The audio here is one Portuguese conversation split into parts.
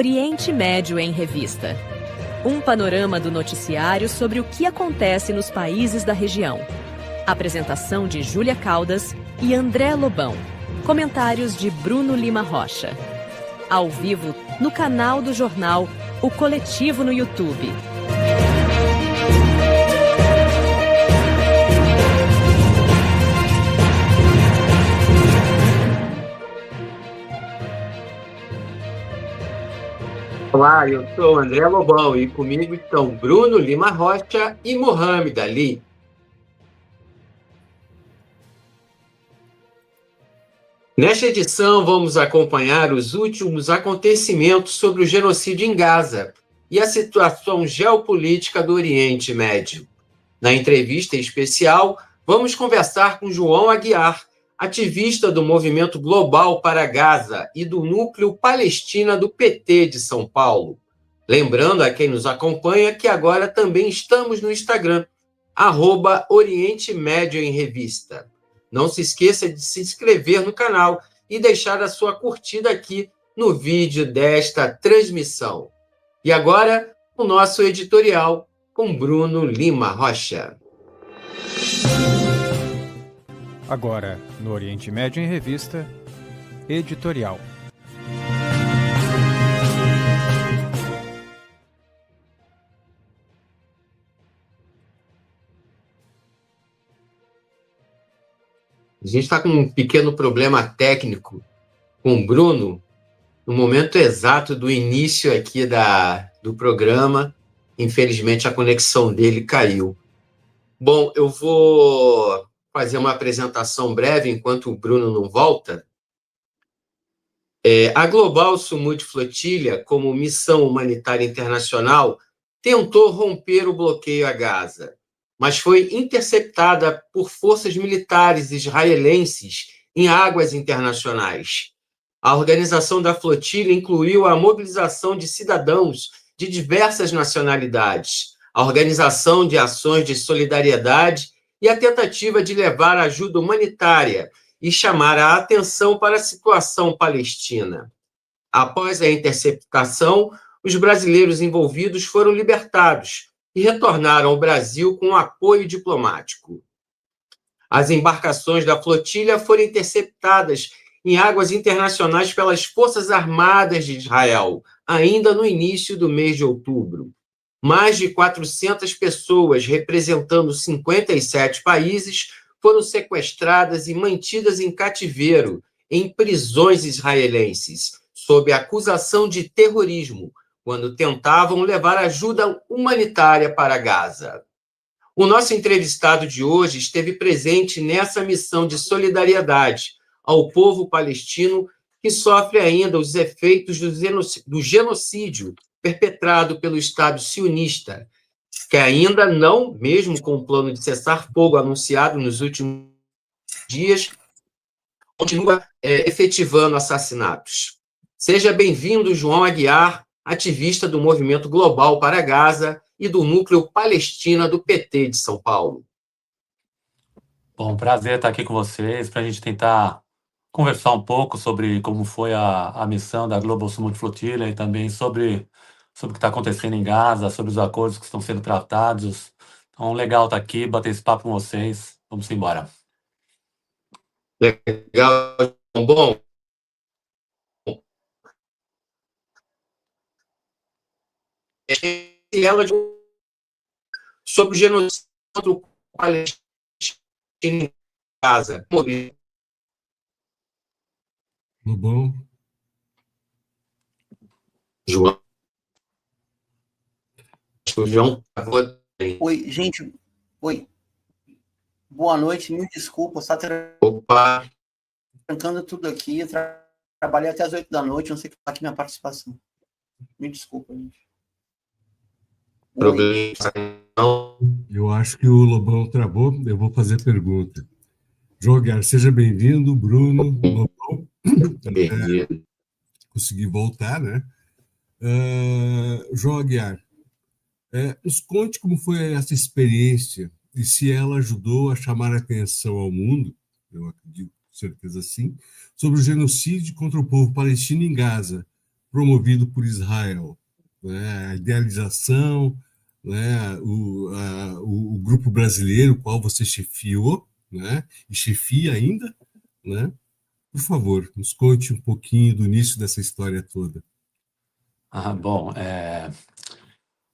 Oriente Médio em Revista. Um panorama do noticiário sobre o que acontece nos países da região. Apresentação de Júlia Caldas e André Lobão. Comentários de Bruno Lima Rocha. Ao vivo, no canal do jornal O Coletivo no YouTube. Olá, eu sou André Lobão e comigo estão Bruno Lima Rocha e Mohamed Ali. Nesta edição, vamos acompanhar os últimos acontecimentos sobre o genocídio em Gaza e a situação geopolítica do Oriente Médio. Na entrevista especial, vamos conversar com João Aguiar, ativista do Movimento Global para Gaza e do Núcleo Palestina do PT de São Paulo. Lembrando a quem nos acompanha que agora também estamos no Instagram, @Oriente Médio em Revista. Não se esqueça de se inscrever no canal e deixar a sua curtida aqui no vídeo desta transmissão. E agora, o nosso editorial com Bruno Lima Rocha. Agora, no Oriente Médio em Revista, editorial. A gente está com um pequeno problema técnico com o Bruno, no momento exato do início aqui do programa. Infelizmente, a conexão dele caiu. Bom, eu vou fazer uma apresentação breve enquanto o Bruno não volta. A Global Sumud Flotilha, como missão humanitária internacional, tentou romper o bloqueio a Gaza, mas foi interceptada por forças militares israelenses em águas internacionais. A organização da flotilha incluiu a mobilização de cidadãos de diversas nacionalidades, a organização de ações de solidariedade e a tentativa de levar ajuda humanitária e chamar a atenção para a situação palestina. Após a interceptação, os brasileiros envolvidos foram libertados e retornaram ao Brasil com apoio diplomático. As embarcações da flotilha foram interceptadas em águas internacionais pelas Forças Armadas de Israel, ainda no início do mês de outubro. Mais de 400 pessoas, representando 57 países, foram sequestradas e mantidas em cativeiro em prisões israelenses, sob acusação de terrorismo, quando tentavam levar ajuda humanitária para Gaza. O nosso entrevistado de hoje esteve presente nessa missão de solidariedade ao povo palestino que sofre ainda os efeitos do genocídio perpetrado pelo Estado sionista, que ainda não, mesmo com o plano de cessar fogo anunciado nos últimos dias, continua efetivando assassinatos. Seja bem-vindo, João Aguiar, ativista do Movimento Global para Gaza e do Núcleo Palestina do PT de São Paulo. Bom, prazer estar aqui com vocês para a gente tentar conversar um pouco sobre como foi a missão da Global Sumud Flotilha e também sobre o que está acontecendo em Gaza, sobre os acordos que estão sendo tratados. Então, legal estar aqui, bater esse papo com vocês. Vamos embora. Legal. Bom, ela sobre o genocídio contra o palestino em Gaza. Bom. João. Oi, gente. Oi. Boa noite, mil desculpas. Opa. Trancando tudo aqui. Trabalhei até as 8 da noite. Não sei o que está aqui minha participação. Me desculpa, gente. Problema. Eu acho que o Lobão travou. Eu vou fazer pergunta. João Aguiar, seja bem-vindo. Bruno, Lobão. Consegui voltar, né? João Aguiar, nos conte como foi essa experiência e se ela ajudou a chamar a atenção ao mundo, eu acredito com certeza sim, sobre o genocídio contra o povo palestino em Gaza, promovido por Israel, né? A idealização, né? O grupo brasileiro, o qual você chefiou, né? E chefia ainda, né? Por favor, nos conte um pouquinho do início dessa história toda. Bom,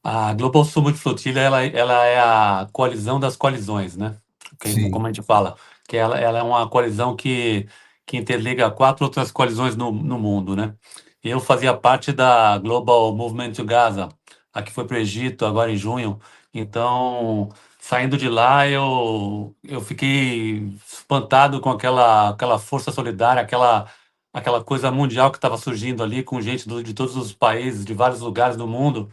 a Global Summit Flotilla, ela é a coalizão das coalizões, né? Como Sim, a gente fala, que ela é uma coalizão que interliga 4 outras coalizões no mundo, né? Eu fazia parte da Global Movement to Gaza, a que foi para o Egito agora em junho. Então, saindo de lá, eu fiquei espantado com aquela força solidária, aquela coisa mundial que estava surgindo ali, com gente de todos os países, de vários lugares do mundo,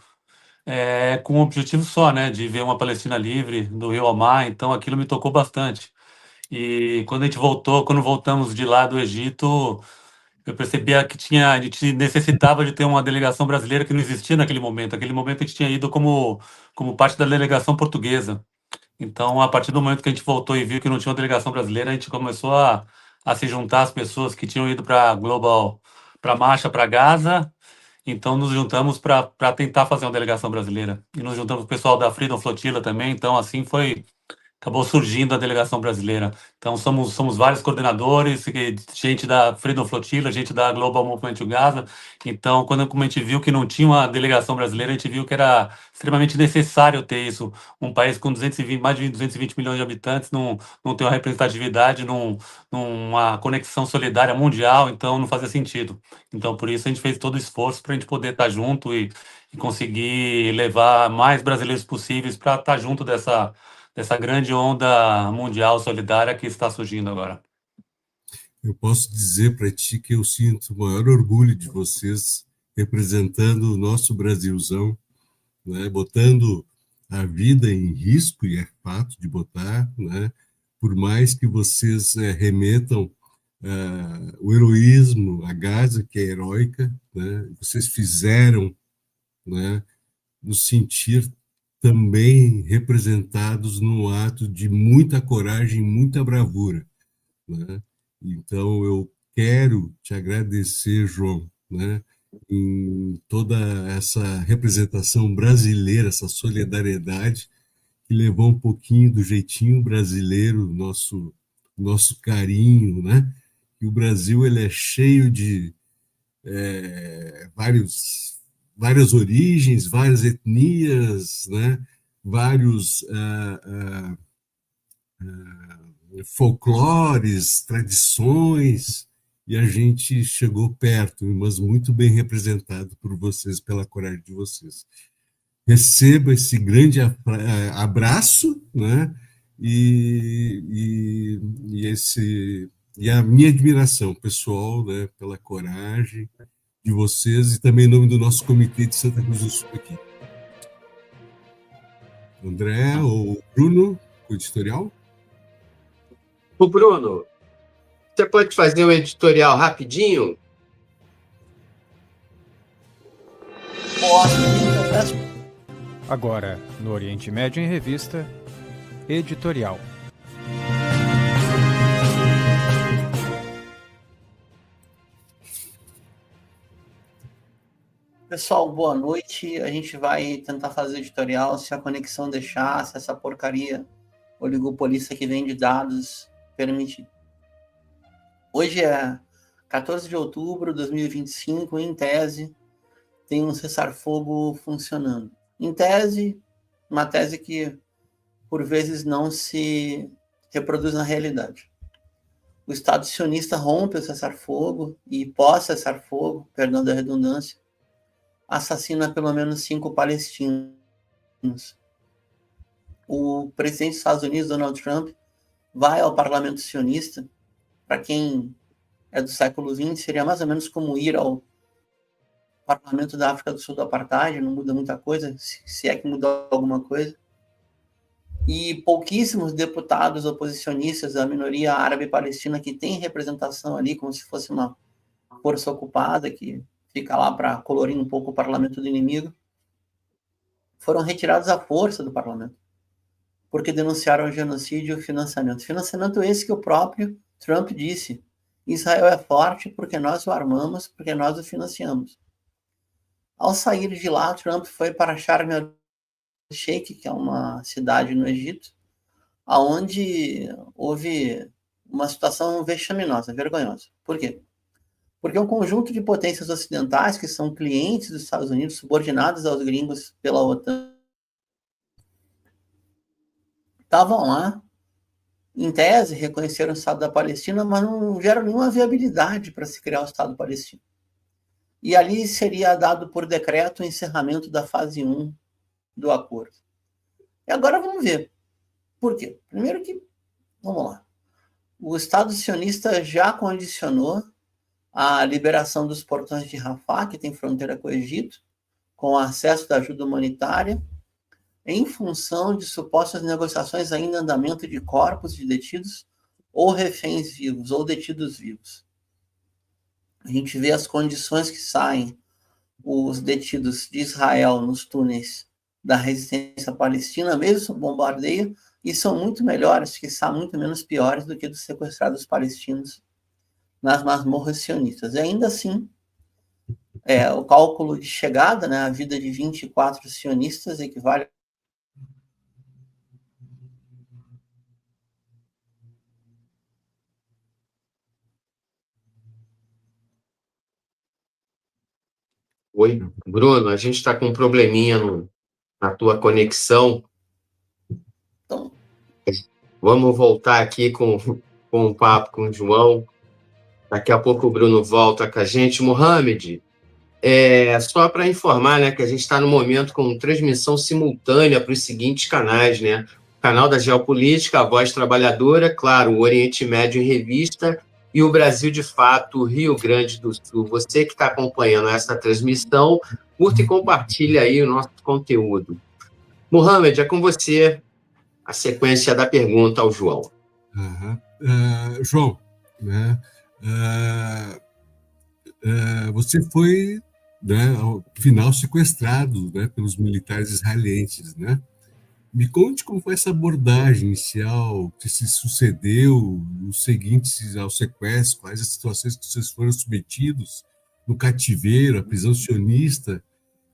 com um objetivo só, né, de ver uma Palestina livre do rio ao mar. Então aquilo me tocou bastante. E quando voltamos de lá do Egito, eu percebia que a gente necessitava de ter uma delegação brasileira que não existia naquele momento. Naquele momento a gente tinha ido como parte da delegação portuguesa. Então, a partir do momento que a gente voltou e viu que não tinha uma delegação brasileira, a gente começou a se juntar às pessoas que tinham ido para Global, para a marcha para Gaza. Então, nos juntamos para tentar fazer uma delegação brasileira. E nos juntamos com o pessoal da Freedom Flotilla também. Então, assim acabou surgindo a delegação brasileira. Então, somos vários coordenadores, gente da Freedom Flotilla, gente da Global Movement to Gaza. Então, como a gente viu que não tinha uma delegação brasileira, a gente viu que era extremamente necessário ter isso. Um país com mais de 220 milhões de habitantes não tem uma representatividade, numa conexão solidária mundial, então não fazia sentido. Então, por isso, a gente fez todo o esforço para a gente poder estar junto e conseguir levar mais brasileiros possíveis para estar junto dessa grande onda mundial solidária que está surgindo agora. eu posso dizer para ti que eu sinto o maior orgulho de vocês representando o nosso Brasilzão, né? Botando a vida em risco, e é fato de botar, né? Por mais que vocês remetam o heroísmo, a Gaza, que é heróica, né? Vocês fizeram, né? Nos sentir também representados num ato de muita coragem, muita bravura, né? Então eu quero te agradecer, João, né? Em toda essa representação brasileira, essa solidariedade que levou um pouquinho do jeitinho brasileiro, nosso carinho, né? E o Brasil ele é cheio de várias origens, várias etnias, né? Vários folclores, tradições, e a gente chegou perto, mas muito bem representado por vocês, pela coragem de vocês. Receba esse grande abraço, né? E a minha admiração pessoal, né, pela coragem de vocês e também em nome do nosso comitê de Santa Cruz do Sul aqui. André ou Bruno, o editorial? O Bruno, você pode fazer um editorial rapidinho? Posso. Agora, no Oriente Médio em Revista, editorial. Pessoal, boa noite. A gente vai tentar fazer editorial se a conexão deixar, se essa porcaria oligopolista que vem de dados permitir. Hoje é 14 de outubro de 2025, em tese, tem um cessar-fogo funcionando. Em tese, uma tese que, por vezes, não se reproduz na realidade. O Estado sionista rompe o cessar-fogo e, pós-cessar-fogo, perdão da redundância, assassina pelo menos 5 palestinos. O presidente dos Estados Unidos, Donald Trump, vai ao parlamento sionista. Para quem é do século XX, seria mais ou menos como ir ao parlamento da África do Sul do apartheid, não muda muita coisa, se é que muda alguma coisa. E pouquíssimos deputados oposicionistas da minoria árabe palestina que tem representação ali, como se fosse uma força ocupada que fica lá para colorir um pouco o parlamento do inimigo, foram retirados à força do parlamento, porque denunciaram o genocídio e o financiamento. Financiamento esse que o próprio Trump disse: Israel é forte porque nós o armamos, porque nós o financiamos. Ao sair de lá, Trump foi para Sharm el-Sheikh, que é uma cidade no Egito, aonde houve uma situação vexaminosa, vergonhosa. Por quê? Porque um conjunto de potências ocidentais, que são clientes dos Estados Unidos, subordinados aos gringos pela OTAN, estavam lá, em tese, reconheceram o Estado da Palestina, mas não vieram nenhuma viabilidade para se criar o Estado palestino. E ali seria dado por decreto o encerramento da fase 1 do acordo. E agora vamos ver. Por quê? Primeiro que, vamos lá, o Estado sionista já condicionou a liberação dos portões de Rafah, que tem fronteira com o Egito, com acesso da ajuda humanitária, em função de supostas negociações ainda em andamento de corpos de detidos ou reféns vivos, ou detidos vivos. A gente vê as condições que saem os detidos de Israel nos túneis da resistência palestina, mesmo sob bombardeio, e são muito melhores, que são muito menos piores do que dos sequestrados palestinos nas masmorras sionistas. E ainda assim, o cálculo de chegada, né, a vida de 24 sionistas equivale Oi, Bruno, a gente está com um probleminha na tua conexão. então, Vamos voltar aqui com um papo com o João. Daqui a pouco o Bruno volta com a gente. Mohamed, só para informar, né, que a gente está no momento com transmissão simultânea para os seguintes canais, né? O canal da Geopolítica, a Voz Trabalhadora, claro, o Oriente Médio em Revista e o Brasil de Fato, Rio Grande do Sul. Você que está acompanhando essa transmissão, curta e compartilha aí o nosso conteúdo. Mohamed, é com você a sequência da pergunta ao João. João, né, você foi, né, ao final sequestrado, né, pelos militares israelenses, né? Me conte como foi essa abordagem inicial que se sucedeu, os seguintes ao sequestro, quais as situações que vocês foram submetidos no cativeiro, a prisão sionista,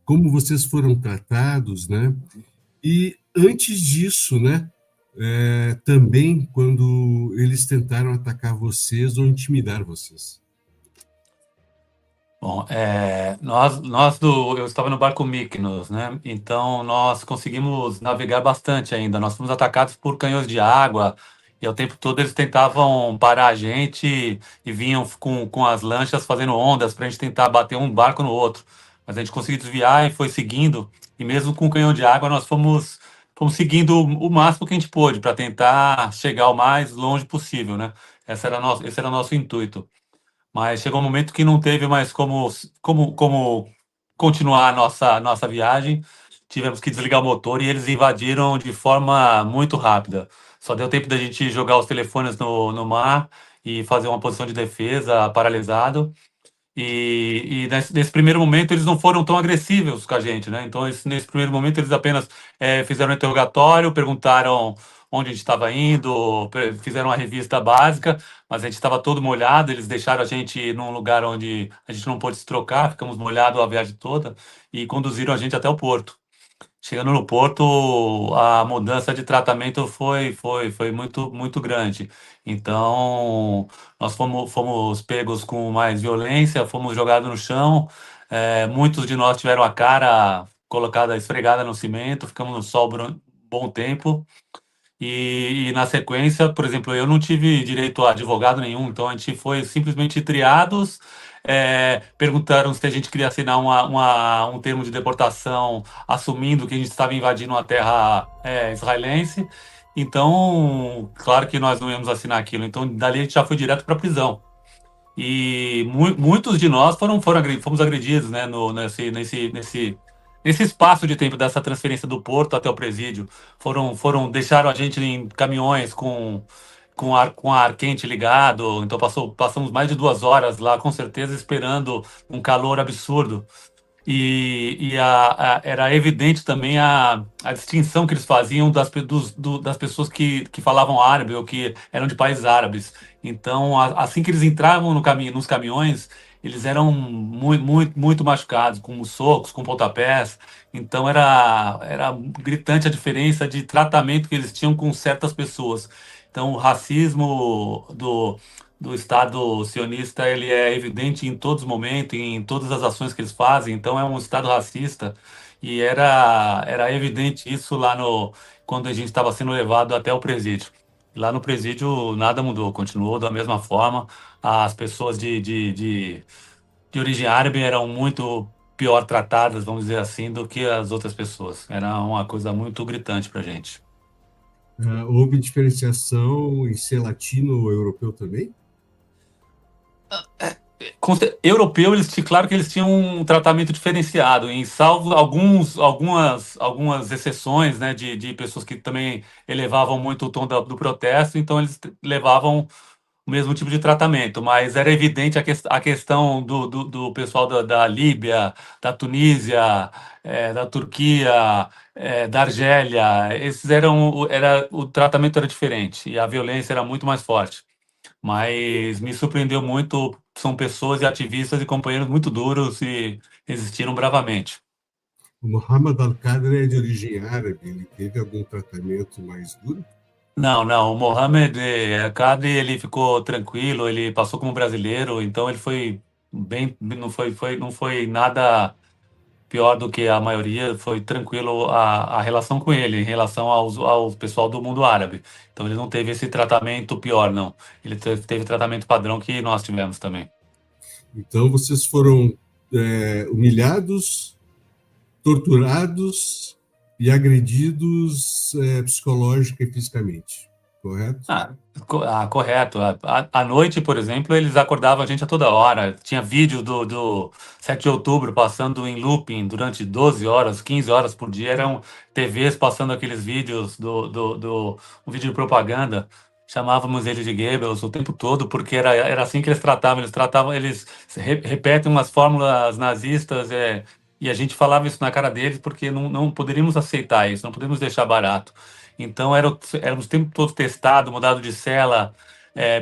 como vocês foram tratados, né? E antes disso, né, também quando eles tentaram atacar vocês ou intimidar vocês. Bom, eu estava no barco Mykonos, né? Então nós conseguimos navegar bastante ainda. Nós fomos atacados por canhões de água e ao tempo todo eles tentavam parar a gente e vinham com as lanchas fazendo ondas para a gente tentar bater um barco no outro. Mas a gente conseguiu desviar e foi seguindo. E mesmo com o canhão de água nós fomos seguindo o máximo que a gente pôde para tentar chegar o mais longe possível, né? Esse era o nosso intuito. Mas chegou um momento que não teve mais como continuar a nossa viagem. Tivemos que desligar o motor e eles invadiram de forma muito rápida. Só deu tempo da gente jogar os telefones no mar e fazer uma posição de defesa paralisado. E nesse primeiro momento eles não foram tão agressivos com a gente, né? Então, nesse primeiro momento eles apenas fizeram um interrogatório, perguntaram onde a gente estava indo, fizeram uma revista básica, mas a gente estava todo molhado, eles deixaram a gente num lugar onde a gente não pôde se trocar, ficamos molhados a viagem toda e conduziram a gente até o porto. Chegando no porto, a mudança de tratamento foi muito, muito grande. Então, nós fomos pegos com mais violência, fomos jogados no chão. Muitos de nós tiveram a cara colocada, esfregada no cimento, ficamos no sol por um bom tempo. E na sequência, por exemplo, eu não tive direito a advogado nenhum, então a gente foi simplesmente triados. Perguntaram se a gente queria assinar um termo de deportação assumindo que a gente estava invadindo uma terra israelense. Então, claro que nós não íamos assinar aquilo. Então, dali a gente já foi direto para a prisão. E muitos de nós fomos agredidos, né, nesse espaço de tempo dessa transferência do porto até o presídio. Deixaram a gente em caminhões com ar quente ligado, então passamos mais de 2 horas lá, com certeza, esperando um calor absurdo. Era evidente também a distinção que eles faziam das pessoas que falavam árabe ou que eram de países árabes. Então, assim que eles entravam nos caminhões, eles eram muito machucados, com socos, com pontapés. Então era gritante a diferença de tratamento que eles tinham com certas pessoas. Então o racismo do Estado sionista ele é evidente em todos os momentos, em todas as ações que eles fazem. Então é um Estado racista e era evidente isso lá no quando a gente estava sendo levado até o presídio. Lá no presídio nada mudou, continuou da mesma forma. As pessoas de origem árabe eram muito pior tratadas, vamos dizer assim, do que as outras pessoas. Era uma coisa muito gritante para a gente. Houve diferenciação em ser latino ou europeu também? Europeu, claro que eles tinham um tratamento diferenciado, em salvo algumas exceções, né, de pessoas que também elevavam muito o tom do protesto, então eles levavam o mesmo tipo de tratamento, mas era evidente a questão do pessoal da Líbia, da Tunísia, da Turquia, da Argélia, o tratamento era diferente e a violência era muito mais forte. Mas me surpreendeu muito, são pessoas e ativistas e companheiros muito duros e resistiram bravamente. O Muhammad al-Qadr é de origem árabe, ele teve algum tratamento mais duro? Não, o Mohamed Kadri, ele ficou tranquilo, ele passou como brasileiro, então ele foi bem, não foi nada pior do que a maioria, foi tranquilo a relação com ele, em relação ao pessoal do mundo árabe. Então ele não teve esse tratamento pior, não. Ele teve tratamento padrão que nós tivemos também. Então vocês foram humilhados, torturados e agredidos psicológica e fisicamente, correto? Correto. À noite, por exemplo, eles acordavam a gente a toda hora. Tinha vídeo do 7 de outubro passando em looping durante 12 horas, 15 horas por dia. Eram TVs passando aqueles vídeos um vídeo de propaganda. Chamávamos eles de Goebbels o tempo todo, porque era assim que eles tratavam. Eles repetem umas fórmulas nazistas, e a gente falava isso na cara deles, porque não poderíamos aceitar isso, não podemos deixar barato. Então, éramos o tempo todo testado, mudado de cela,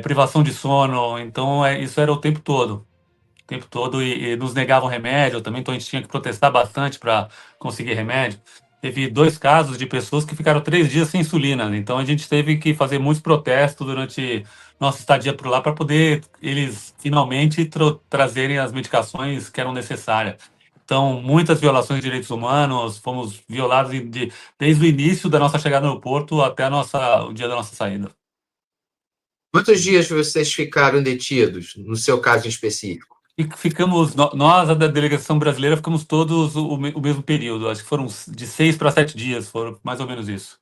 privação de sono. Então, isso era o tempo todo. O tempo todo, e nos negavam remédio também, então a gente tinha que protestar bastante para conseguir remédio. Teve 2 casos de pessoas que ficaram 3 dias sem insulina, né? Então a gente teve que fazer muitos protestos durante nossa estadia por lá para poder eles finalmente trazerem as medicações que eram necessárias. Então, muitas violações de direitos humanos, fomos violados desde o início da nossa chegada no porto até o dia da nossa saída. Quantos dias vocês ficaram detidos, no seu caso em específico? E nós, a da delegação brasileira, ficamos todos o mesmo período. Acho que foram de 6 para 7 dias, foram mais ou menos isso.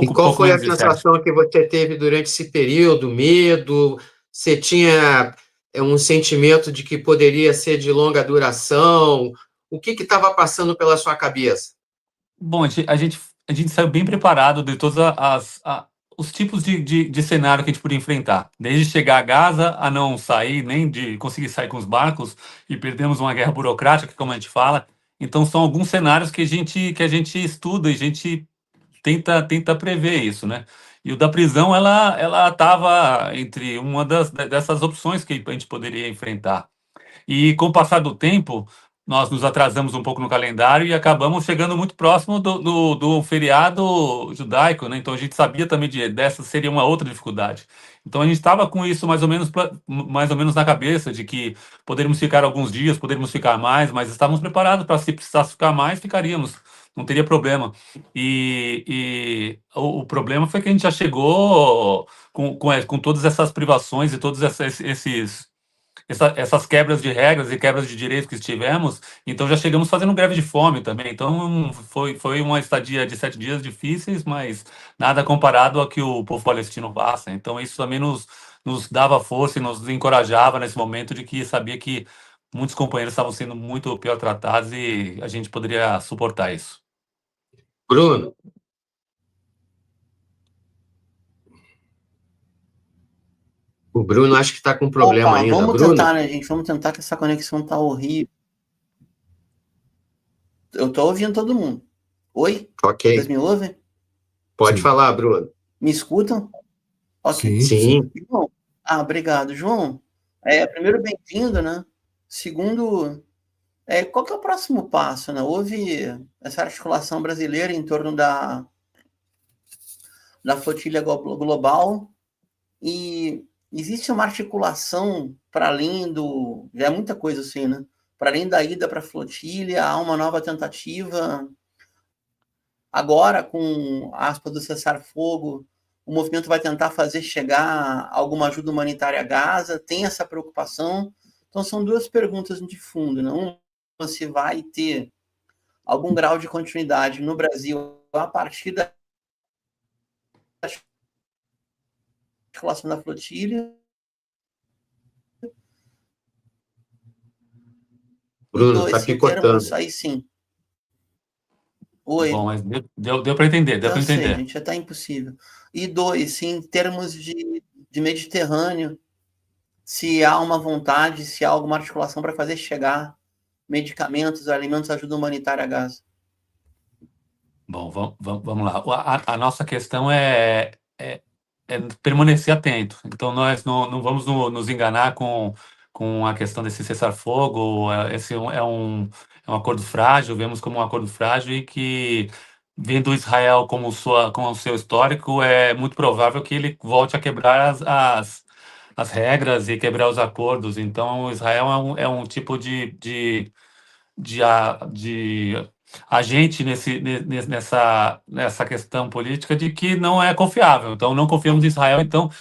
E qual foi a menos de 7. sensação que você teve durante esse período? Medo? Você tinha um sentimento de que poderia ser de longa duração? O que estava passando pela sua cabeça? Bom, a gente saiu bem preparado de todos os tipos de cenário que a gente podia enfrentar. Desde chegar a Gaza, a não sair, nem de conseguir sair com os barcos, e perdemos uma guerra burocrática, como a gente fala. Então, são alguns cenários que a gente estuda e a gente tenta prever isso, né? E o da prisão, ela estava entre uma dessas opções que a gente poderia enfrentar. E com o passar do tempo, nós nos atrasamos um pouco no calendário e acabamos chegando muito próximo do feriado judaico, né? Então a gente sabia também dessa seria uma outra dificuldade. Então a gente estava com isso mais ou menos na cabeça, de que poderíamos ficar alguns dias, poderíamos ficar mais, mas estávamos preparados para, se precisasse ficar mais, ficaríamos. Não teria problema. E o problema foi que a gente já chegou com todas essas privações e todos essas quebras de regras e quebras de direitos que tivemos, então já chegamos fazendo greve de fome também. Então foi uma estadia de 7 dias difíceis, mas nada comparado ao que o povo palestino passa. Então isso também nos dava força e nos encorajava nesse momento de que sabia que muitos companheiros estavam sendo muito pior tratados e a gente poderia suportar isso. Bruno? O Bruno acho que está com problema ainda. Vamos Bruno? tentar, né, gente? Vamos tentar, que essa conexão tá horrível. Eu tô ouvindo todo mundo. Oi? Ok. Vocês me ouvem? Pode Sim. falar, Bruno. Me escutam? Ok. Sim. João, obrigado. João, Primeiro, bem-vindo, né? Segundo, qual que é o próximo passo, né? Houve essa articulação brasileira em torno da flotilha global e existe uma articulação para além do... Já é muita coisa assim, né? Para além da ida para a flotilha, há uma nova tentativa. Agora, com aspas do cessar-fogo, o movimento vai tentar fazer chegar alguma ajuda humanitária a Gaza, tem essa preocupação. Então, são duas perguntas de fundo, né? Uma, se vai ter algum grau de continuidade no Brasil a partir da articulação da flotilha. Bruno, está picotando. Aí sim. Oi. Bom, mas deu para entender, deu para entender. Sei, gente, já está impossível. E dois, sim, em termos de Mediterrâneo, se há uma vontade, se há alguma articulação para fazer chegar medicamentos, alimentos, ajuda humanitária a Gaza. Bom, vamos lá. A nossa questão é permanecer atento. Então, nós não vamos nos enganar com a questão desse cessar-fogo. Esse é um acordo frágil, vemos como um acordo frágil e que, vendo Israel como o seu histórico, é muito provável que ele volte a quebrar as regras e quebrar os acordos. Então, Israel é um tipo de agente nessa questão política de que não é confiável. Então, não confiamos em Israel, então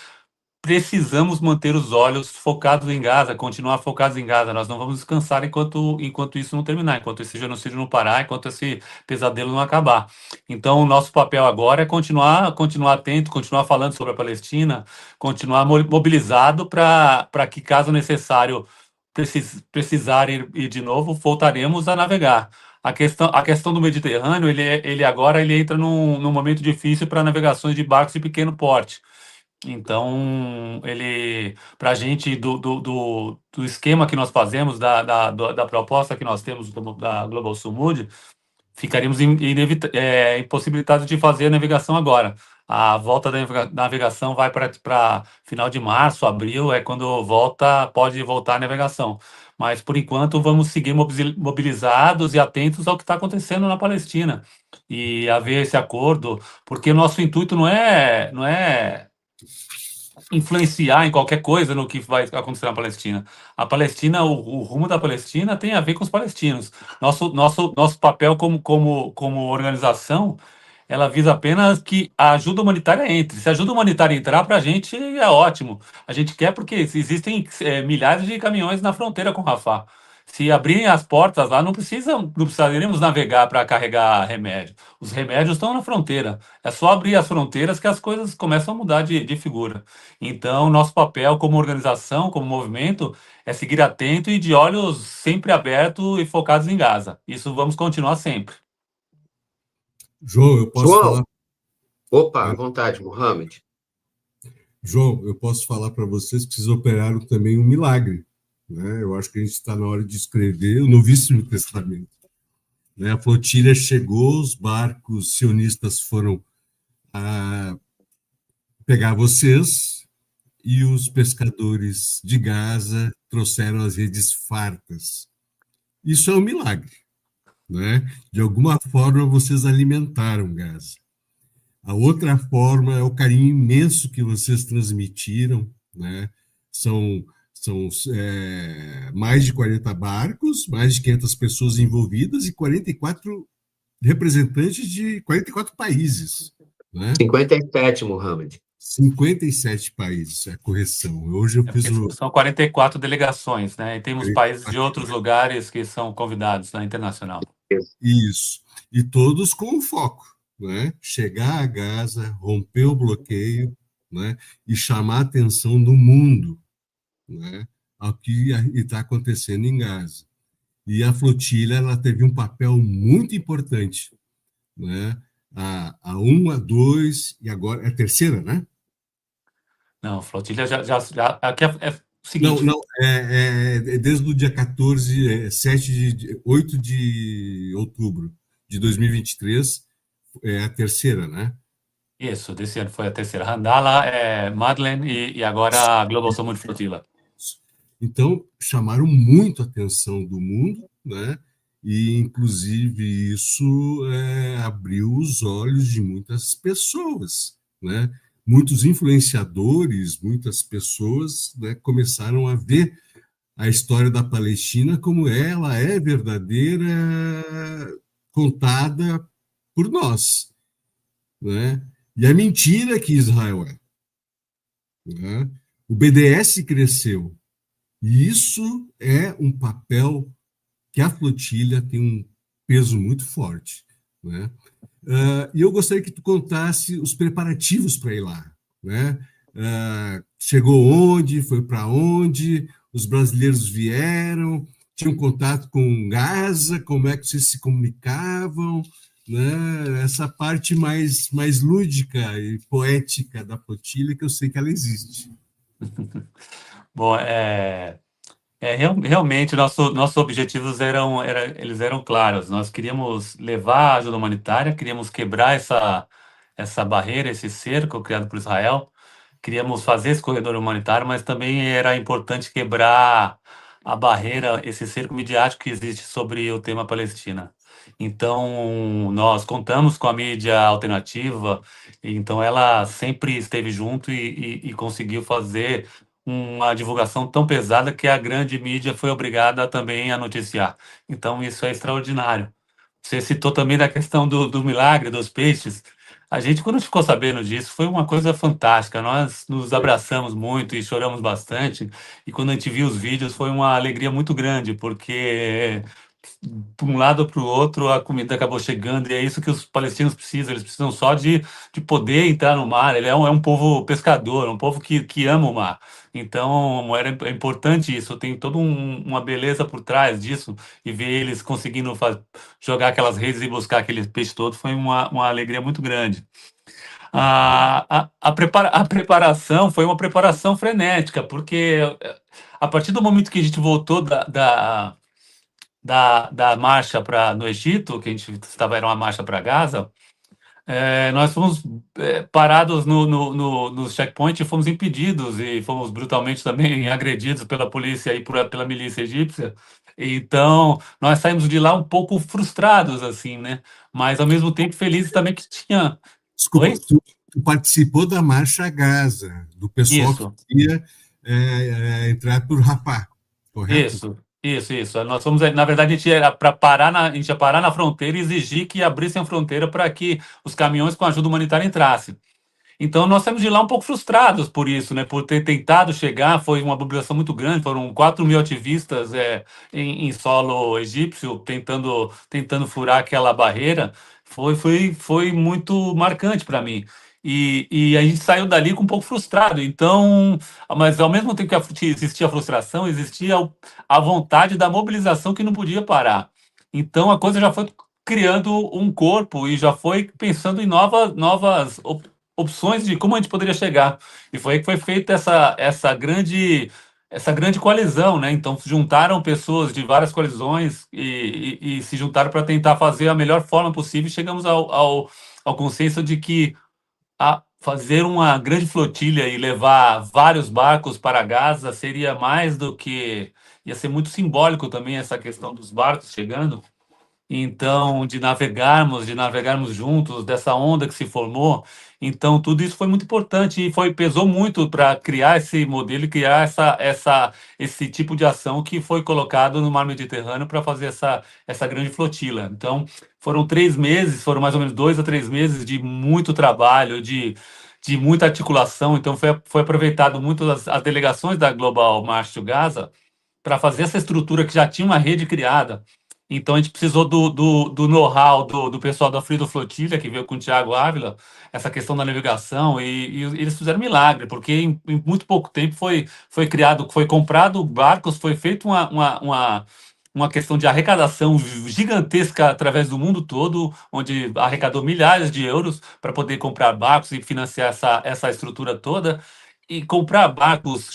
precisamos manter os olhos focados em Gaza, continuar focados em Gaza. Nós não vamos descansar enquanto isso não terminar, enquanto esse genocídio não parar, enquanto esse pesadelo não acabar. Então, o nosso papel agora é continuar atento, continuar falando sobre a Palestina, continuar mobilizado para que, caso necessário, precisar ir de novo, voltaremos a navegar. A questão do Mediterrâneo, ele agora entra num momento difícil para navegações de barcos de pequeno porte. Então, para a gente, do esquema que nós fazemos, da proposta que nós temos da Global Sumud, ficaríamos impossibilitados de fazer a navegação agora. A volta da navegação vai para final de março, abril, é quando pode voltar a navegação. Mas, por enquanto, vamos seguir mobilizados e atentos ao que está acontecendo na Palestina e a ver esse acordo, porque o nosso intuito não é influenciar em qualquer coisa no que vai acontecer na Palestina. A Palestina, o rumo da Palestina tem a ver com os palestinos. Nosso papel como organização, ela visa apenas que a ajuda humanitária entre. Se a ajuda humanitária entrar, para a gente é ótimo. A gente quer porque existem milhares de caminhões na fronteira com Rafah. Se abrirem as portas lá, não precisaríamos navegar para carregar remédio. Os remédios estão na fronteira. É só abrir as fronteiras que as coisas começam a mudar de figura. Então, nosso papel como organização, como movimento, é seguir atento e de olhos sempre abertos e focados em Gaza. Isso vamos continuar sempre. João, eu posso falar? Opa, à vontade, Mohamed. João, eu posso falar para vocês que vocês operaram também um milagre. Né? Eu acho que a gente está na hora de escrever o Novíssimo Testamento. Né? A flotilha chegou, os barcos sionistas foram pegar vocês e os pescadores de Gaza trouxeram as redes fartas. Isso é um milagre. Né? De alguma forma, vocês alimentaram Gaza. A outra forma é o carinho imenso que vocês transmitiram. Né? São mais de 40 barcos, mais de 500 pessoas envolvidas e 44 representantes de 44 países. Né? 57, Mohamed. 57 países, a correção. Hoje eu fiz São 44 delegações, né? E temos países de outros lugares que são convidados na internacional. Isso. E todos com um foco, né? Chegar a Gaza, romper o bloqueio, né? E chamar a atenção do mundo, né, ao que está acontecendo em Gaza. E a flotilha ela teve um papel muito importante. Né? A 1, a 2, e agora é a terceira, né? Não, a flotilha já aqui é o seguinte... Não, desde o dia 8 de outubro de 2023, é a terceira, né? Isso, desse ano foi a terceira. Handala, Madeleine e agora a Global Sumud Flotilla. Então, chamaram muito a atenção do mundo, né? E, inclusive, isso abriu os olhos de muitas pessoas, né? Muitos influenciadores, muitas pessoas, né, começaram a ver a história da Palestina como ela é verdadeira, contada por nós, né? E a mentira que Israel é, né? O BDS cresceu, e isso é um papel que a flotilha tem um peso muito forte, né? E eu gostaria que tu contasse os preparativos para ir lá, né? Chegou onde, foi para onde, os brasileiros vieram, tinham contato com Gaza, como é que vocês se comunicavam, né? Essa parte mais lúdica e poética da flotilha, que eu sei que ela existe. Bom, realmente nossos objetivos eles eram claros. Nós queríamos levar a ajuda humanitária, queríamos quebrar essa barreira, esse cerco criado por Israel, queríamos fazer esse corredor humanitário, mas também era importante quebrar a barreira, esse cerco midiático que existe sobre o tema Palestina. Então, nós contamos com a mídia alternativa, então ela sempre esteve junto e conseguiu fazer uma divulgação tão pesada que a grande mídia foi obrigada também a noticiar. Então, isso é extraordinário. Você citou também da questão do milagre dos peixes. A gente, quando ficou sabendo disso, foi uma coisa fantástica. Nós nos abraçamos muito e choramos bastante. E quando a gente viu os vídeos, foi uma alegria muito grande, porque para um lado ou para o outro, a comida acabou chegando, e é isso que os palestinos precisam. Eles precisam só de poder entrar no mar. Ele é um povo pescador, um povo que ama o mar. Então, é importante isso. Tem toda uma beleza por trás disso, e ver eles conseguindo jogar aquelas redes e buscar aqueles peixes todos foi uma alegria muito grande. A preparação foi uma preparação frenética, porque a partir do momento que a gente voltou da marcha no Egito, que a gente era uma marcha para Gaza, nós fomos parados no checkpoint e fomos impedidos e fomos brutalmente também agredidos pela polícia e pela milícia egípcia. Então, nós saímos de lá um pouco frustrados, assim, né? Mas, ao mesmo tempo, felizes também que tinha... Desculpa, Oi? tu participou da Marcha Gaza, do pessoal Isso. que queria entrar por Rafah, correto? Isso. Nós fomos, na verdade, a gente ia parar na fronteira e exigir que abrissem a fronteira para que os caminhões com ajuda humanitária entrassem. Então, nós saímos de lá um pouco frustrados por isso, né? Por ter tentado chegar, foi uma mobilização muito grande, foram 4.000 ativistas em solo egípcio tentando furar aquela barreira. Foi muito marcante para mim. E a gente saiu dali com um pouco frustrado. Então, mas ao mesmo tempo que existia a frustração, existia a vontade da mobilização que não podia parar. Então, a coisa já foi criando um corpo e já foi pensando em novas opções de como a gente poderia chegar. E foi aí que foi feita essa grande coalizão, né? Então, se juntaram pessoas de várias coalizões e se juntaram para tentar fazer a melhor forma possível, e chegamos ao consenso de que fazer uma grande flotilha e levar vários barcos para Gaza seria mais do que... Ia ser muito simbólico também essa questão dos barcos chegando. Então, de navegarmos juntos, dessa onda que se formou. Então, tudo isso foi muito importante e pesou muito para criar esse modelo e criar esse tipo de ação que foi colocado no Mar Mediterrâneo para fazer essa grande flotila. Então, foram mais ou menos 2 a 3 meses de muito trabalho, de muita articulação. Então, foi aproveitado muito as delegações da Global March to Gaza para fazer essa estrutura que já tinha uma rede criada. Então, a gente precisou do know-how do pessoal da Freedom Flotilha, que veio com o Thiago Ávila, essa questão da navegação, e eles fizeram milagre, porque em muito pouco tempo foi comprado barcos, foi feita uma questão de arrecadação gigantesca através do mundo todo, onde arrecadou milhares de euros para poder comprar barcos e financiar essa estrutura toda. E comprar barcos,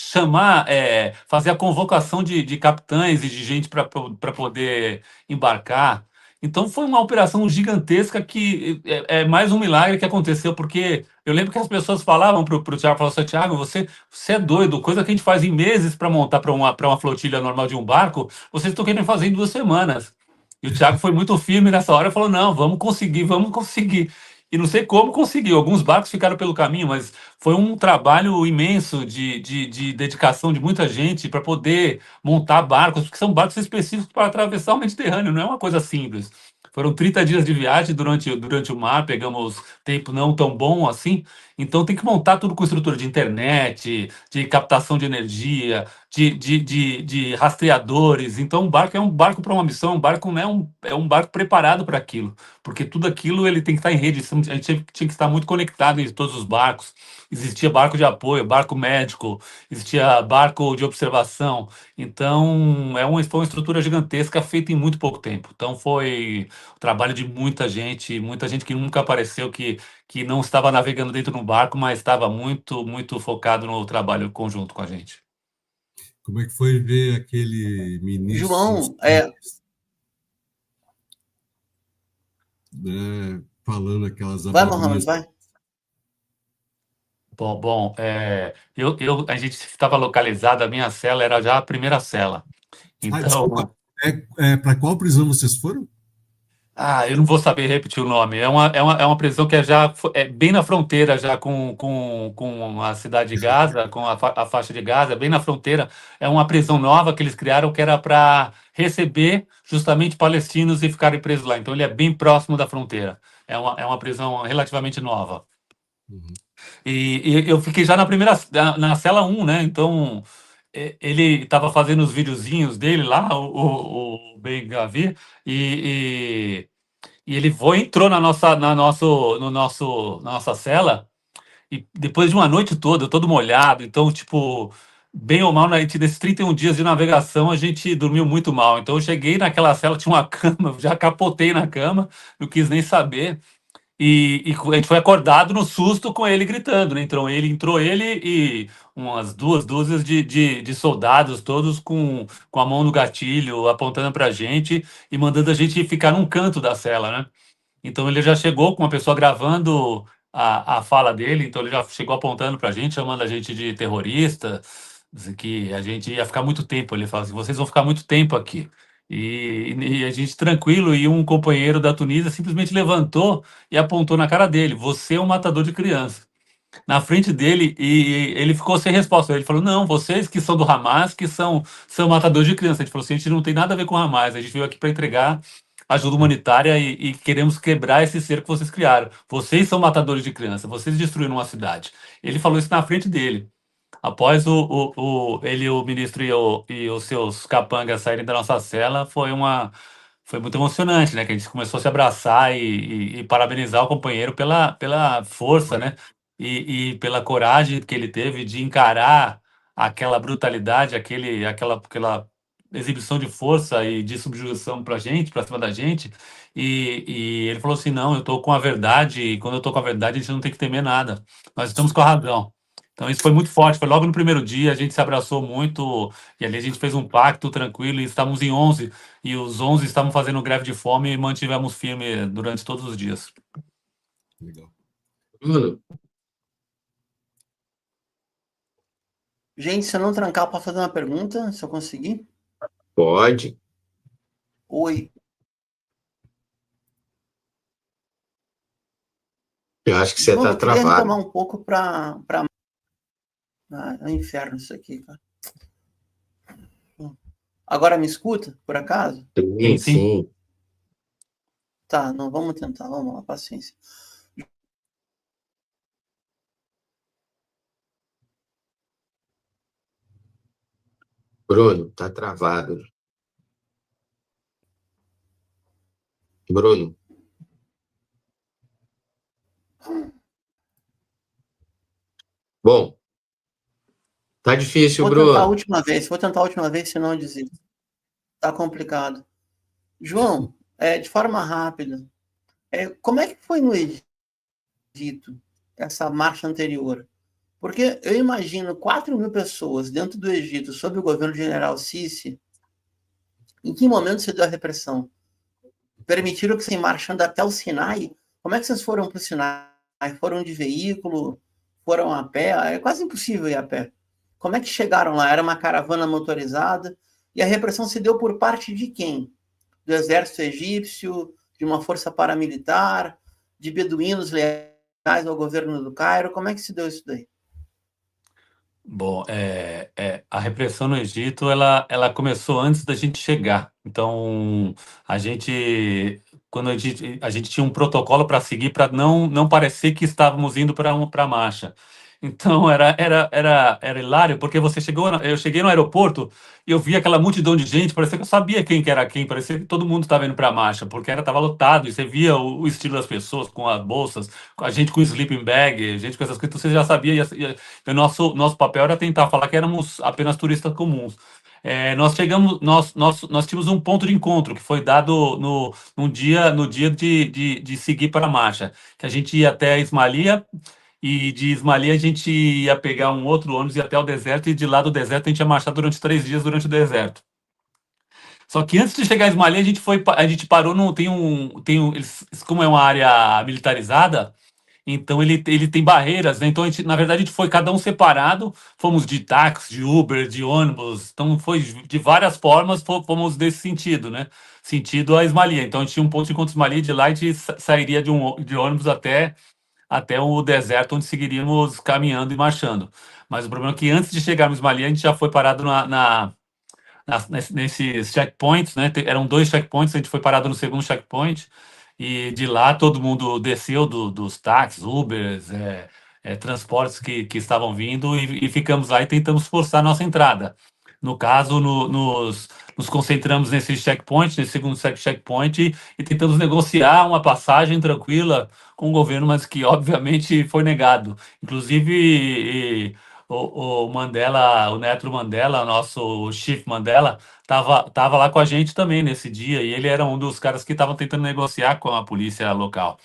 fazer a convocação de capitães e de gente para poder embarcar. Então foi uma operação gigantesca que é mais um milagre que aconteceu, porque eu lembro que as pessoas falavam para o Thiago, falavam assim, Thiago, você é doido, coisa que a gente faz em meses para montar para uma flotilha normal de um barco, vocês estão querendo fazer em 2 semanas. E o Thiago foi muito firme nessa hora e falou, não, vamos conseguir, vamos conseguir. E não sei como conseguiu, alguns barcos ficaram pelo caminho, mas foi um trabalho imenso de dedicação de muita gente para poder montar barcos, porque são barcos específicos para atravessar o Mediterrâneo, não é uma coisa simples. Foram 30 dias de viagem durante o mar, pegamos tempo não tão bom assim, então tem que montar tudo com estrutura de internet, de captação de energia, de rastreadores. Então, um barco é um barco para uma missão, um barco não é um barco preparado para aquilo, porque tudo aquilo ele tem que estar em rede, a gente tinha que estar muito conectado em todos os barcos. Existia barco de apoio, barco médico, existia barco de observação. Então, foi uma estrutura gigantesca feita em muito pouco tempo. Então, foi o trabalho de muita gente que nunca apareceu, que não estava navegando dentro de um barco, mas estava muito, muito focado no trabalho conjunto com a gente. Como é que foi ver aquele ministro João, né, falando aquelas vai, abobrinhas? Mohamed, vai. Bom, a gente estava localizado, a minha cela era já a primeira cela. Então, desculpa, para qual prisão vocês foram? eu não vou saber repetir o nome. É uma prisão que é bem na fronteira já com a cidade de Gaza, com a faixa de Gaza, bem na fronteira. É uma prisão nova que eles criaram que era para receber justamente palestinos e ficarem presos lá. Então ele é bem próximo da fronteira. É uma prisão relativamente nova. Uhum. E eu fiquei já na cela 1, né? Então ele estava fazendo os videozinhos dele lá, o Ben Gavir, e ele entrou na nossa cela, e depois de uma noite toda, todo molhado, então, tipo, bem ou mal, nesses 31 dias de navegação, a gente dormiu muito mal. Então, eu cheguei naquela cela, tinha uma cama, já capotei na cama, não quis nem saber. E a gente foi acordado no susto com ele gritando, né? Entrou ele e umas 2 dúzias de soldados, todos com a mão no gatilho, apontando pra gente e mandando a gente ficar num canto da cela, né? Então ele já chegou com uma pessoa gravando a fala dele, então ele já chegou apontando pra gente, chamando a gente de terrorista, que a gente ia ficar muito tempo. Ele fala assim, vocês vão ficar muito tempo aqui. E a gente tranquilo, e um companheiro da Tunísia simplesmente levantou e apontou na cara dele, você é um matador de criança. Na frente dele, e ele ficou sem resposta. Ele falou, não, vocês que são do Hamas, que são matadores de criança. A gente falou assim, a gente não tem nada a ver com o Hamas, a gente veio aqui para entregar ajuda humanitária e queremos quebrar esse cerco que vocês criaram. Vocês são matadores de criança, vocês destruíram uma cidade. Ele falou isso na frente dele. Após o ministro e os seus capangas saírem da nossa cela, foi muito emocionante, né? Que a gente começou a se abraçar e parabenizar o companheiro pela força, né? E pela coragem que ele teve de encarar aquela brutalidade, aquela exibição de força e de subjugação para gente, para cima da gente. E ele falou assim: não, eu estou com a verdade, e quando eu estou com a verdade, a gente não tem que temer nada. Nós estamos com a razão. Então, isso foi muito forte. Foi logo no primeiro dia, a gente se abraçou muito, e ali a gente fez um pacto tranquilo, e estávamos em 11, e os 11 estavam fazendo greve de fome e mantivemos firme durante todos os dias. Legal. Bruno, Gente, se eu não trancar, posso fazer uma pergunta, se eu conseguir? pode. Oi. Eu acho que você está Eu queria travado. retomar um pouco para é um inferno isso aqui, cara. Agora me escuta, por acaso? Sim, sim. Tá, não, vamos tentar, vamos lá, paciência. Bruno, tá travado. Bruno. Bom, tá difícil, Vou Bruno. tentar a última vez, senão eu desisto. Tá complicado. João, de forma rápida, como é que foi no Egito essa marcha anterior? Porque eu imagino 4.000 pessoas dentro do Egito, sob o governo do general Sisi. Em que momento se deu a repressão? permitiram que vocês marchando até o Sinai. Como é que vocês foram para o Sinai? Foram de veículo? Foram a pé? É quase impossível ir a pé. Como é que chegaram lá? Era uma caravana motorizada? E a repressão se deu por parte de quem? Do exército egípcio, de uma força paramilitar, de beduínos leais ao governo do Cairo? Como é que se deu isso daí? Bom, a repressão no Egito, ela começou antes da gente chegar. Então, a gente, quando a gente tinha um protocolo para seguir para não parecer que estávamos indo para a marcha. Então, era hilário, porque eu cheguei no aeroporto e eu vi aquela multidão de gente, parecia que eu sabia quem que era quem, parecia que todo mundo estava indo para a marcha, porque estava lotado, e você via o estilo das pessoas com as bolsas, a gente com sleeping bag, gente com essas coisas, então você já sabia, o nosso papel era tentar falar que éramos apenas turistas comuns. Nós chegamos, nós tínhamos um ponto de encontro que foi dado no dia de seguir para a marcha, que a gente ia até Ismailia, e de Ismailia a gente ia pegar um outro ônibus e ir até o deserto, e de lá do deserto a gente ia marchar durante 3 dias durante o deserto. Só que antes de chegar a Ismailia, a gente parou como é uma área militarizada, então ele tem barreiras, né? Então na verdade a gente foi cada um separado, fomos de táxi, de Uber, de ônibus, então foi de várias formas, fomos desse sentido, né? Sentido a Ismailia. Então a gente tinha um ponto de encontro em Ismailia, de lá a gente sairia de ônibus até o deserto, onde seguiríamos caminhando e marchando. Mas o problema é que antes de chegarmos em Ismailia, a gente já foi parado nesses checkpoints, né? Eram 2 checkpoints, a gente foi parado no segundo checkpoint, e de lá todo mundo desceu dos táxis, Ubers, transportes que estavam vindo, e ficamos lá e tentamos forçar a nossa entrada. No caso, nos concentramos nesse checkpoint, nesse segundo checkpoint, e tentamos negociar uma passagem tranquila com o governo, mas que obviamente foi negado. Inclusive, o Mandela, o Neto Mandela, nosso Chief Mandela, tava lá com a gente também nesse dia, e ele era um dos caras que estavam tentando negociar com a polícia local.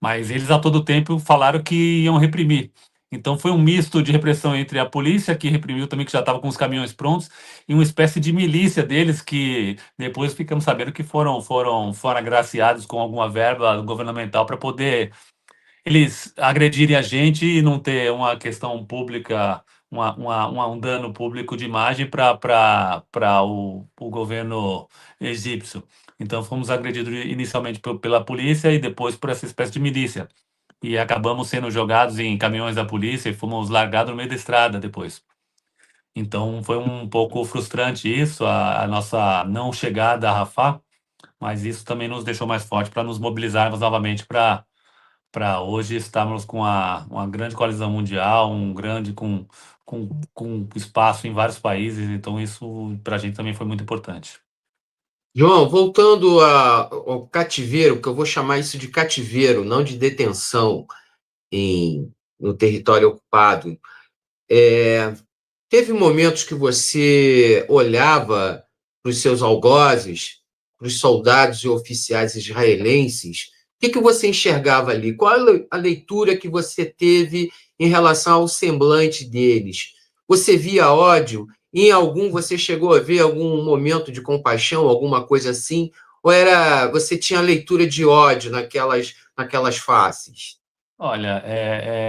Mas eles a todo tempo falaram que iam reprimir. Então foi um misto de repressão entre a polícia, que reprimiu também, que já estava com os caminhões prontos, e uma espécie de milícia deles, que depois ficamos sabendo que foram agraciados com alguma verba governamental para poder eles agredirem a gente e não ter uma questão pública, um dano público de imagem para o governo egípcio. Então, fomos agredidos inicialmente pela polícia e depois por essa espécie de milícia. E acabamos sendo jogados em caminhões da polícia e fomos largados no meio da estrada depois. Então, foi um pouco frustrante isso, a nossa não chegada a Rafah, mas isso também nos deixou mais forte para nos mobilizarmos novamente para hoje estarmos com uma grande coalizão mundial, com espaço em vários países, então isso para a gente também foi muito importante. João, voltando ao cativeiro, que eu vou chamar isso de cativeiro, não de detenção no território ocupado, teve momentos que você olhava para os seus algozes, para os soldados e oficiais israelenses, o que você enxergava ali? Qual a leitura que você teve em relação ao semblante deles? Você via ódio? Em algum você chegou a ver algum momento de compaixão, alguma coisa assim? Ou você tinha leitura de ódio naquelas faces? Olha,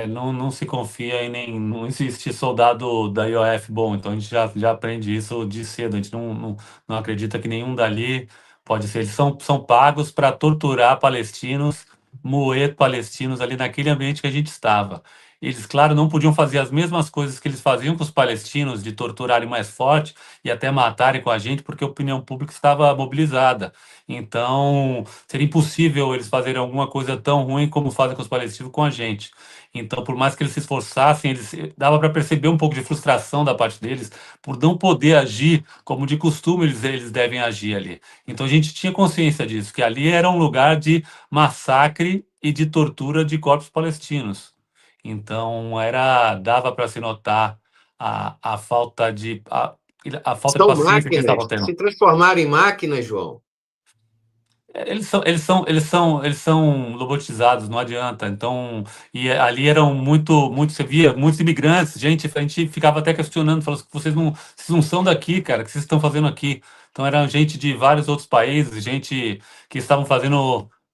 não se confia não existe soldado da IOF bom, então a gente já aprende isso de cedo, a gente não acredita que nenhum dali pode ser, eles são pagos para torturar palestinos, moer palestinos ali naquele ambiente que a gente estava. Eles, claro, não podiam fazer as mesmas coisas que eles faziam com os palestinos, de torturarem mais forte e até matarem com a gente, porque a opinião pública estava mobilizada. Então, seria impossível eles fazerem alguma coisa tão ruim como fazem com os palestinos com a gente. Então, por mais que eles se esforçassem, dava para perceber um pouco de frustração da parte deles por não poder agir como de costume eles devem agir ali. Então, a gente tinha consciência disso, que ali era um lugar de massacre e de tortura de corpos palestinos. Então, dava para se notar a falta a falta de São paciência que eles máquinas, estavam tendo. se transformaram em máquinas, João. Eles são robotizados, não adianta. Então, e ali eram você via muitos imigrantes, a gente ficava até questionando, falando, vocês não são daqui, cara, o que vocês estão fazendo aqui? Então, eram gente de vários outros países, gente que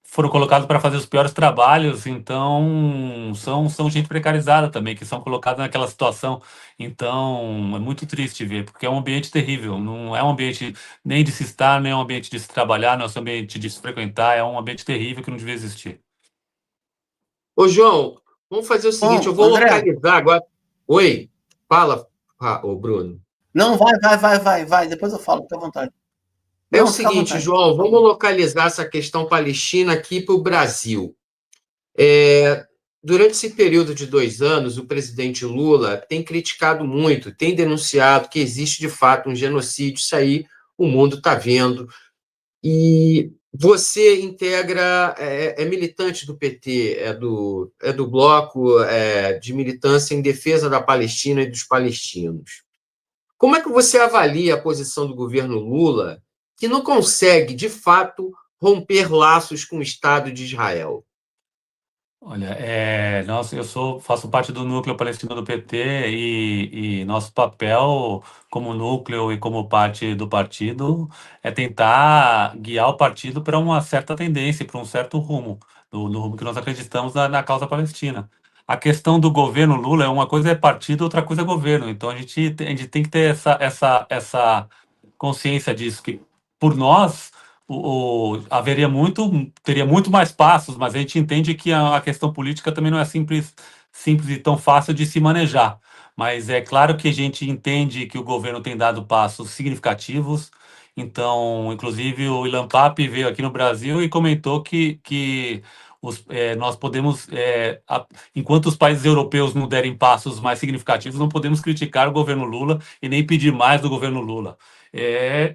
foram colocados para fazer os piores trabalhos, então são gente precarizada também, que são colocados naquela situação. Então, é muito triste ver, porque é um ambiente terrível, não é um ambiente nem de se estar, nem é um ambiente de se trabalhar, não é um ambiente de se frequentar, é um ambiente terrível que não devia existir. Ô, João, vamos fazer o seguinte, eu Bom, vou André, localizar agora. Oi, fala, ô Bruno. não, vai, depois eu falo, fica à vontade. É o Não, fica à seguinte, vontade. João, vamos localizar essa questão palestina aqui para o Brasil. Durante esse período de 2 anos, o presidente Lula tem criticado muito, tem denunciado que existe de fato um genocídio, isso aí o mundo está vendo. E você integra, é militante do PT, é do bloco de militância em defesa da Palestina e dos palestinos. Como é que você avalia a posição do governo Lula, que não consegue, de fato, romper laços com o Estado de Israel? Olha, faço parte do núcleo palestino do PT e nosso papel como núcleo e como parte do partido é tentar guiar o partido para uma certa tendência, para um certo rumo, no rumo que nós acreditamos na causa palestina. A questão do governo Lula uma coisa é partido, outra coisa é governo. Então a gente tem que ter essa consciência disso, que por nós teria muito mais passos, mas a gente entende que a questão política também não é simples e tão fácil de se manejar. Mas é claro que a gente entende que o governo tem dado passos significativos. Então, inclusive, o Ilan Pappé veio aqui no Brasil e comentou que nós podemos, enquanto os países europeus não derem passos mais significativos, não podemos criticar o governo Lula e nem pedir mais do governo Lula.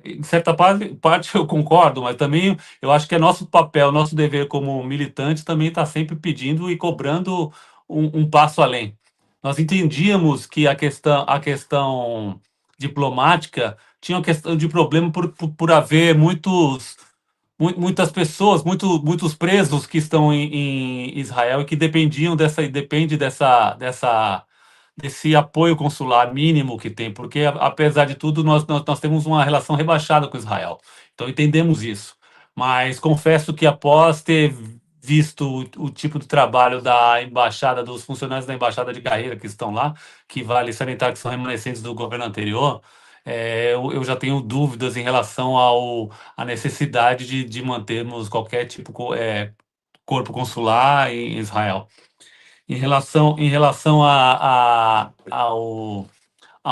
Em certa parte eu concordo, mas também eu acho que é nosso papel, nosso dever como militante também está sempre pedindo e cobrando um passo além. Nós entendíamos que a questão diplomática tinha uma questão de problema por haver muitas pessoas, muitos presos que estão em Israel e que depende desse apoio consular mínimo que tem, porque apesar de tudo nós temos uma relação rebaixada com Israel. Então entendemos isso. Mas confesso que após ter visto o tipo de trabalho da embaixada, dos funcionários da embaixada de carreira que estão lá, que vale salientar que são remanescentes do governo anterior, eu já tenho dúvidas em relação à necessidade de mantermos qualquer corpo consular em Israel. Em relação a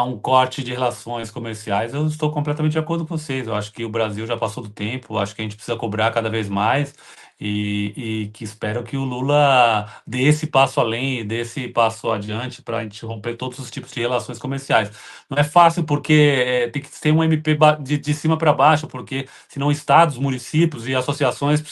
um corte de relações comerciais, eu estou completamente de acordo com vocês. Eu acho que o Brasil já passou do tempo, acho que a gente precisa cobrar cada vez mais e que espero que o Lula dê esse passo além, dê esse passo adiante para a gente romper todos os tipos de relações comerciais. Não é fácil porque tem que ser um MP de cima para baixo, porque senão estados, municípios e associações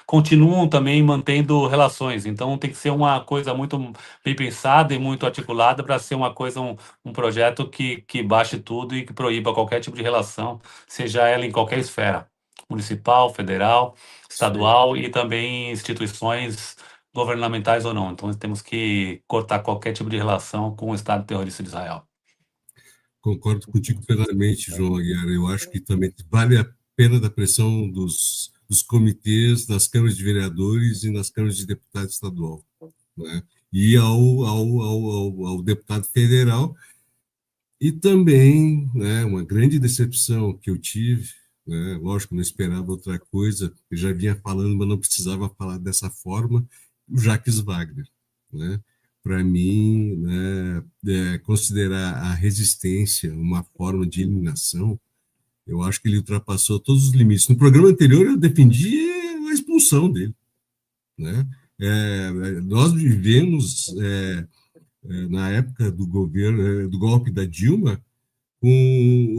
continuam também mantendo relações. Então tem que ser uma coisa muito bem pensada e muito articulada para ser uma coisa, um projeto que baixe tudo e que proíba qualquer tipo de relação, seja ela em qualquer esfera, municipal, federal, estadual e também instituições governamentais ou não. Então temos que cortar qualquer tipo de relação com o Estado terrorista de Israel. Concordo contigo plenamente, João Aguiar. Eu acho que também vale a pena da pressão dos comitês, das câmaras de vereadores e nas câmaras de deputados estadual, né? E ao deputado federal. E também, né, uma grande decepção que eu tive, né, lógico, não esperava outra coisa, eu já vinha falando, mas não precisava falar dessa forma, o Jacques Wagner, né? Para mim, né, considerar a resistência uma forma de eliminação, eu acho que ele ultrapassou todos os limites. No programa anterior, eu defendi a expulsão dele, né? Nós vivemos, na época do governo, do golpe da Dilma, com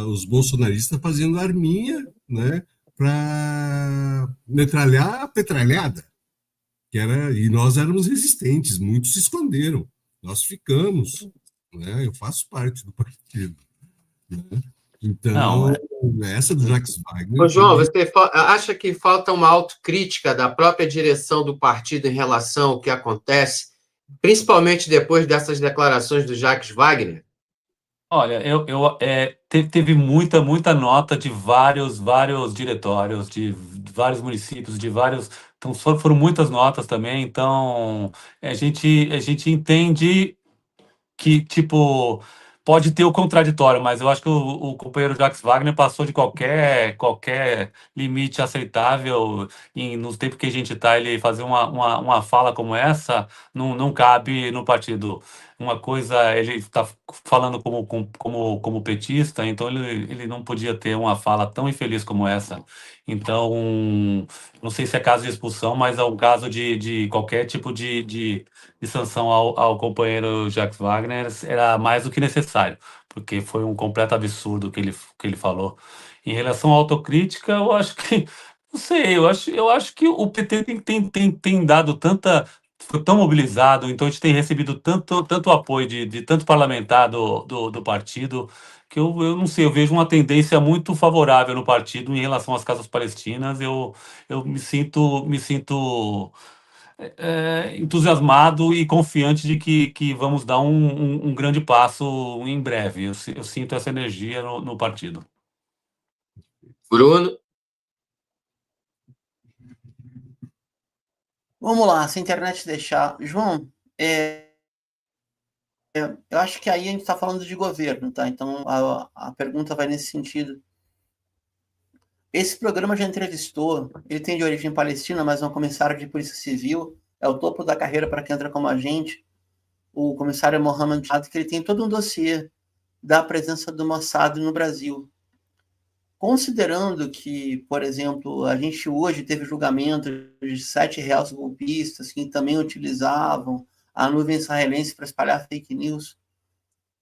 os bolsonaristas fazendo arminha, né, para metralhar a petralhada, e nós éramos resistentes, muitos se esconderam, nós ficamos, né, eu faço parte do partido, né, Não, Então, essa do Jacques Ô, Wagner João, também. você acha que falta uma autocrítica da própria direção do partido em relação ao que acontece, principalmente depois dessas declarações do Jacques Wagner? olha, teve muita nota de vários diretórios, de vários municípios, de vários. Então, foram muitas notas também. Então, a gente entende que, tipo, pode ter o contraditório, mas eu acho que o companheiro Jacques Wagner passou de qualquer limite aceitável nos tempos que a gente está. Ele fazer uma fala como essa não cabe no partido. Uma coisa, ele está falando como petista, então ele não podia ter uma fala tão infeliz como essa. Então, não sei se é caso de expulsão, mas é um caso de qualquer tipo de sanção ao companheiro Jacques Wagner era mais do que necessário, porque foi um completo absurdo que ele falou. Em relação à autocrítica, eu acho que, não sei, eu acho que o PT tem dado foi tão mobilizado, então a gente tem recebido tanto apoio de tanto parlamentar do partido, que eu não sei, eu vejo uma tendência muito favorável no partido em relação às causas palestinas. Eu me sinto entusiasmado e confiante de que vamos dar um grande passo em breve. Eu sinto essa energia no partido. Bruno? Vamos lá, se a internet deixar. João, eu acho que aí a gente está falando de governo, tá? Então a pergunta vai nesse sentido. Esse programa já entrevistou, ele tem de origem palestina, mas é um comissário de polícia civil, é o topo da carreira para quem entra como agente, o comissário Mohamed Jihad, que ele tem todo um dossiê da presença do Mossad no Brasil. Considerando que, por exemplo, a gente hoje teve julgamento de 7 reais golpistas que também utilizavam a nuvem israelense para espalhar fake news,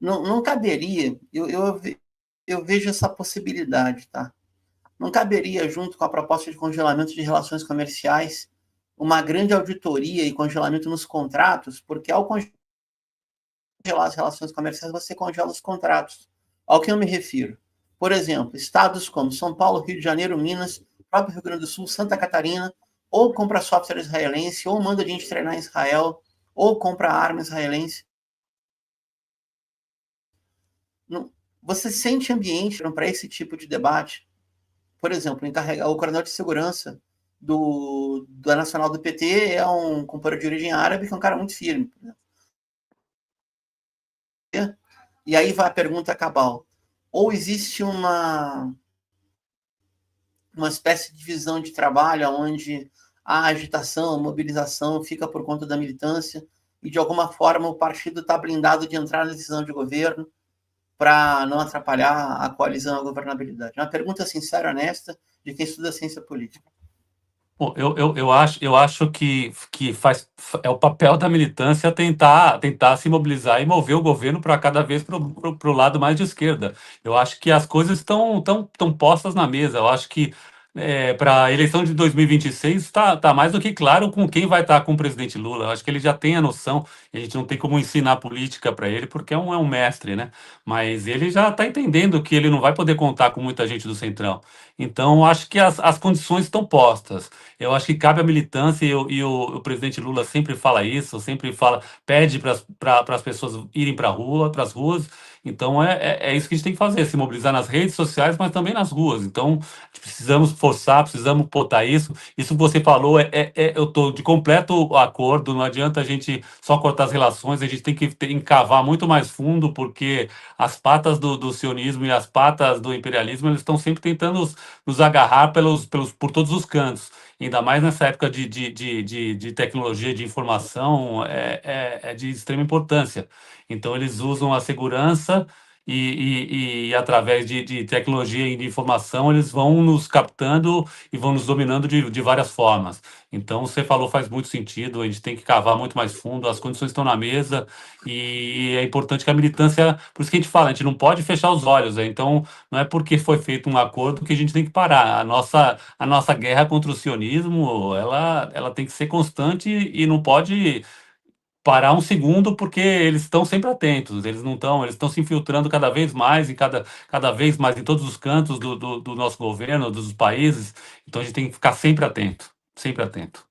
não caberia, eu vejo essa possibilidade, tá? Não caberia, junto com a proposta de congelamento de relações comerciais, uma grande auditoria e congelamento nos contratos, porque ao congelar as relações comerciais, você congela os contratos. Ao que eu me refiro? Por exemplo, estados como São Paulo, Rio de Janeiro, Minas, próprio Rio Grande do Sul, Santa Catarina, ou compra software israelense, ou manda a gente treinar em Israel, ou compra arma israelense. Você sente ambiente para esse tipo de debate? Por exemplo, o coronel de segurança da Nacional do PT é um companheiro de origem árabe, que é um cara muito firme. E aí vai a pergunta cabal. Ou existe uma espécie de divisão de trabalho onde a agitação, a mobilização fica por conta da militância e, de alguma forma, o partido está blindado de entrar na decisão de governo para não atrapalhar a coalizão e a governabilidade? É uma pergunta sincera, honesta, de quem estuda ciência política. Bom, eu acho que é o papel da militância tentar se mobilizar e mover o governo para cada vez para o lado mais de esquerda. Eu acho que as coisas estão postas na mesa. Eu acho que para a eleição de 2026 tá mais do que claro com quem vai estar com o presidente Lula. Eu acho que ele já tem a noção. A gente não tem como ensinar política para ele, porque é um mestre, né? Mas ele já está entendendo que ele não vai poder contar com muita gente do Centrão. Então, eu acho que as condições estão postas. Eu acho que cabe à militância, e o presidente Lula sempre fala isso, sempre pede para as pessoas irem para as ruas. Então é isso que a gente tem que fazer, se mobilizar nas redes sociais, mas também nas ruas. Então, precisamos forçar, precisamos botar isso. Isso que você falou, eu estou de completo acordo. Não adianta a gente só cortar as relações, a gente tem que encavar muito mais fundo, porque as patas do sionismo e as patas do imperialismo, eles estão sempre tentando nos agarrar por todos os cantos. Ainda mais nessa época de tecnologia de informação, é de extrema importância. Então, eles usam a segurança e através de tecnologia e de informação, eles vão nos captando e vão nos dominando de várias formas. Então, você falou, faz muito sentido, a gente tem que cavar muito mais fundo, as condições estão na mesa, e é importante que a militância, por isso que a gente fala, a gente não pode fechar os olhos, né? Então, não é porque foi feito um acordo que a gente tem que parar. A nossa guerra contra o sionismo, ela tem que ser constante e não pode parar um segundo, porque eles estão sempre atentos, eles estão se infiltrando cada vez mais, cada vez mais em todos os cantos do nosso governo, dos países, então a gente tem que ficar sempre atento, sempre atento.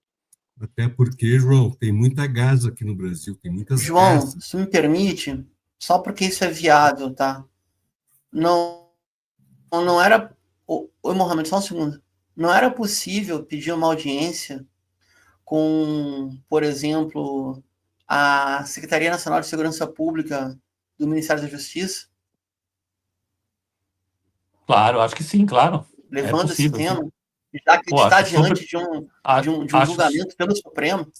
Até porque, João, tem muita gás aqui no Brasil, tem muitas João, casas. se me permite, só porque isso é viável, tá? Não era... Oi, Mohamed, só um segundo. Não era possível pedir uma audiência com, por exemplo, a Secretaria Nacional de Segurança Pública do Ministério da Justiça, Claro, acho que sim, claro. É levando esse possível, sim. tema, já que Pô, está diante de um acho, julgamento pelo Supremo?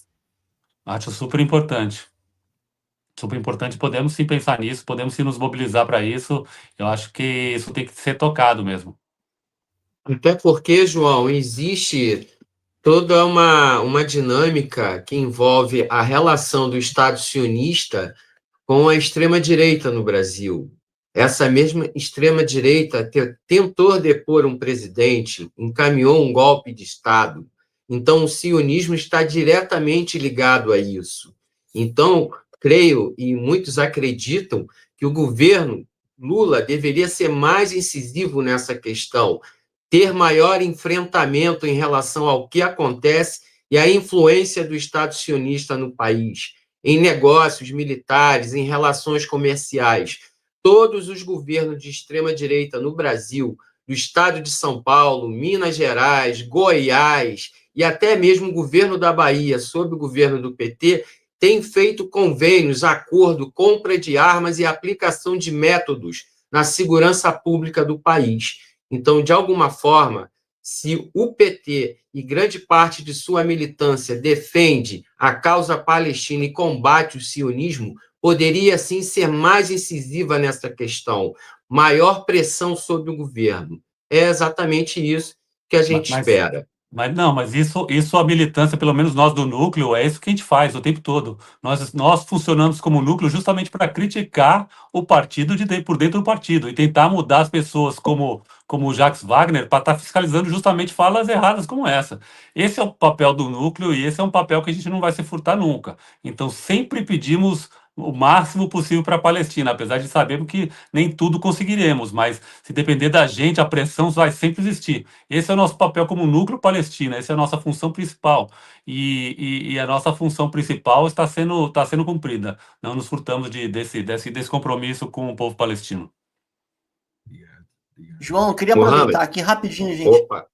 acho super importante. Super importante, podemos sim pensar nisso, podemos sim nos mobilizar para isso. Eu acho que isso tem que ser tocado mesmo. Até porque, João, existe toda uma dinâmica que envolve a relação do Estado sionista com a extrema-direita no Brasil. Essa mesma extrema-direita tentou depor um presidente, encaminhou um golpe de Estado. Então, o sionismo está diretamente ligado a isso. Então, creio, e muitos acreditam, que o governo Lula deveria ser mais incisivo nessa questão, ter maior enfrentamento em relação ao que acontece e à influência do Estado sionista no país, em negócios militares, em relações comerciais. Todos os governos de extrema-direita no Brasil, do Estado de São Paulo, Minas Gerais, Goiás e até mesmo o governo da Bahia, sob o governo do PT, têm feito convênios, acordo, compra de armas e aplicação de métodos na segurança pública do país. Então, de alguma forma, se o PT e grande parte de sua militância defende a causa palestina e combate o sionismo, poderia, sim, ser mais incisiva nessa questão, maior pressão sobre o governo. É exatamente isso que a gente espera. Mas isso a militância, pelo menos nós do núcleo, é isso que a gente faz o tempo todo. Nós funcionamos como núcleo justamente para criticar o partido por dentro do partido e tentar mudar as pessoas como o Jacques Wagner para estar fiscalizando justamente falas erradas como essa. Esse é o papel do núcleo e esse é um papel que a gente não vai se furtar nunca. Então sempre pedimos o máximo possível para a Palestina, apesar de sabermos que nem tudo conseguiremos, mas se depender da gente, a pressão vai sempre existir. Esse é o nosso papel como núcleo palestino, essa é a nossa função principal. E a nossa função principal está sendo cumprida. Não nos furtamos desse compromisso com o povo palestino. Obrigado. João, eu queria aproveitar aqui rapidinho, gente. Opa.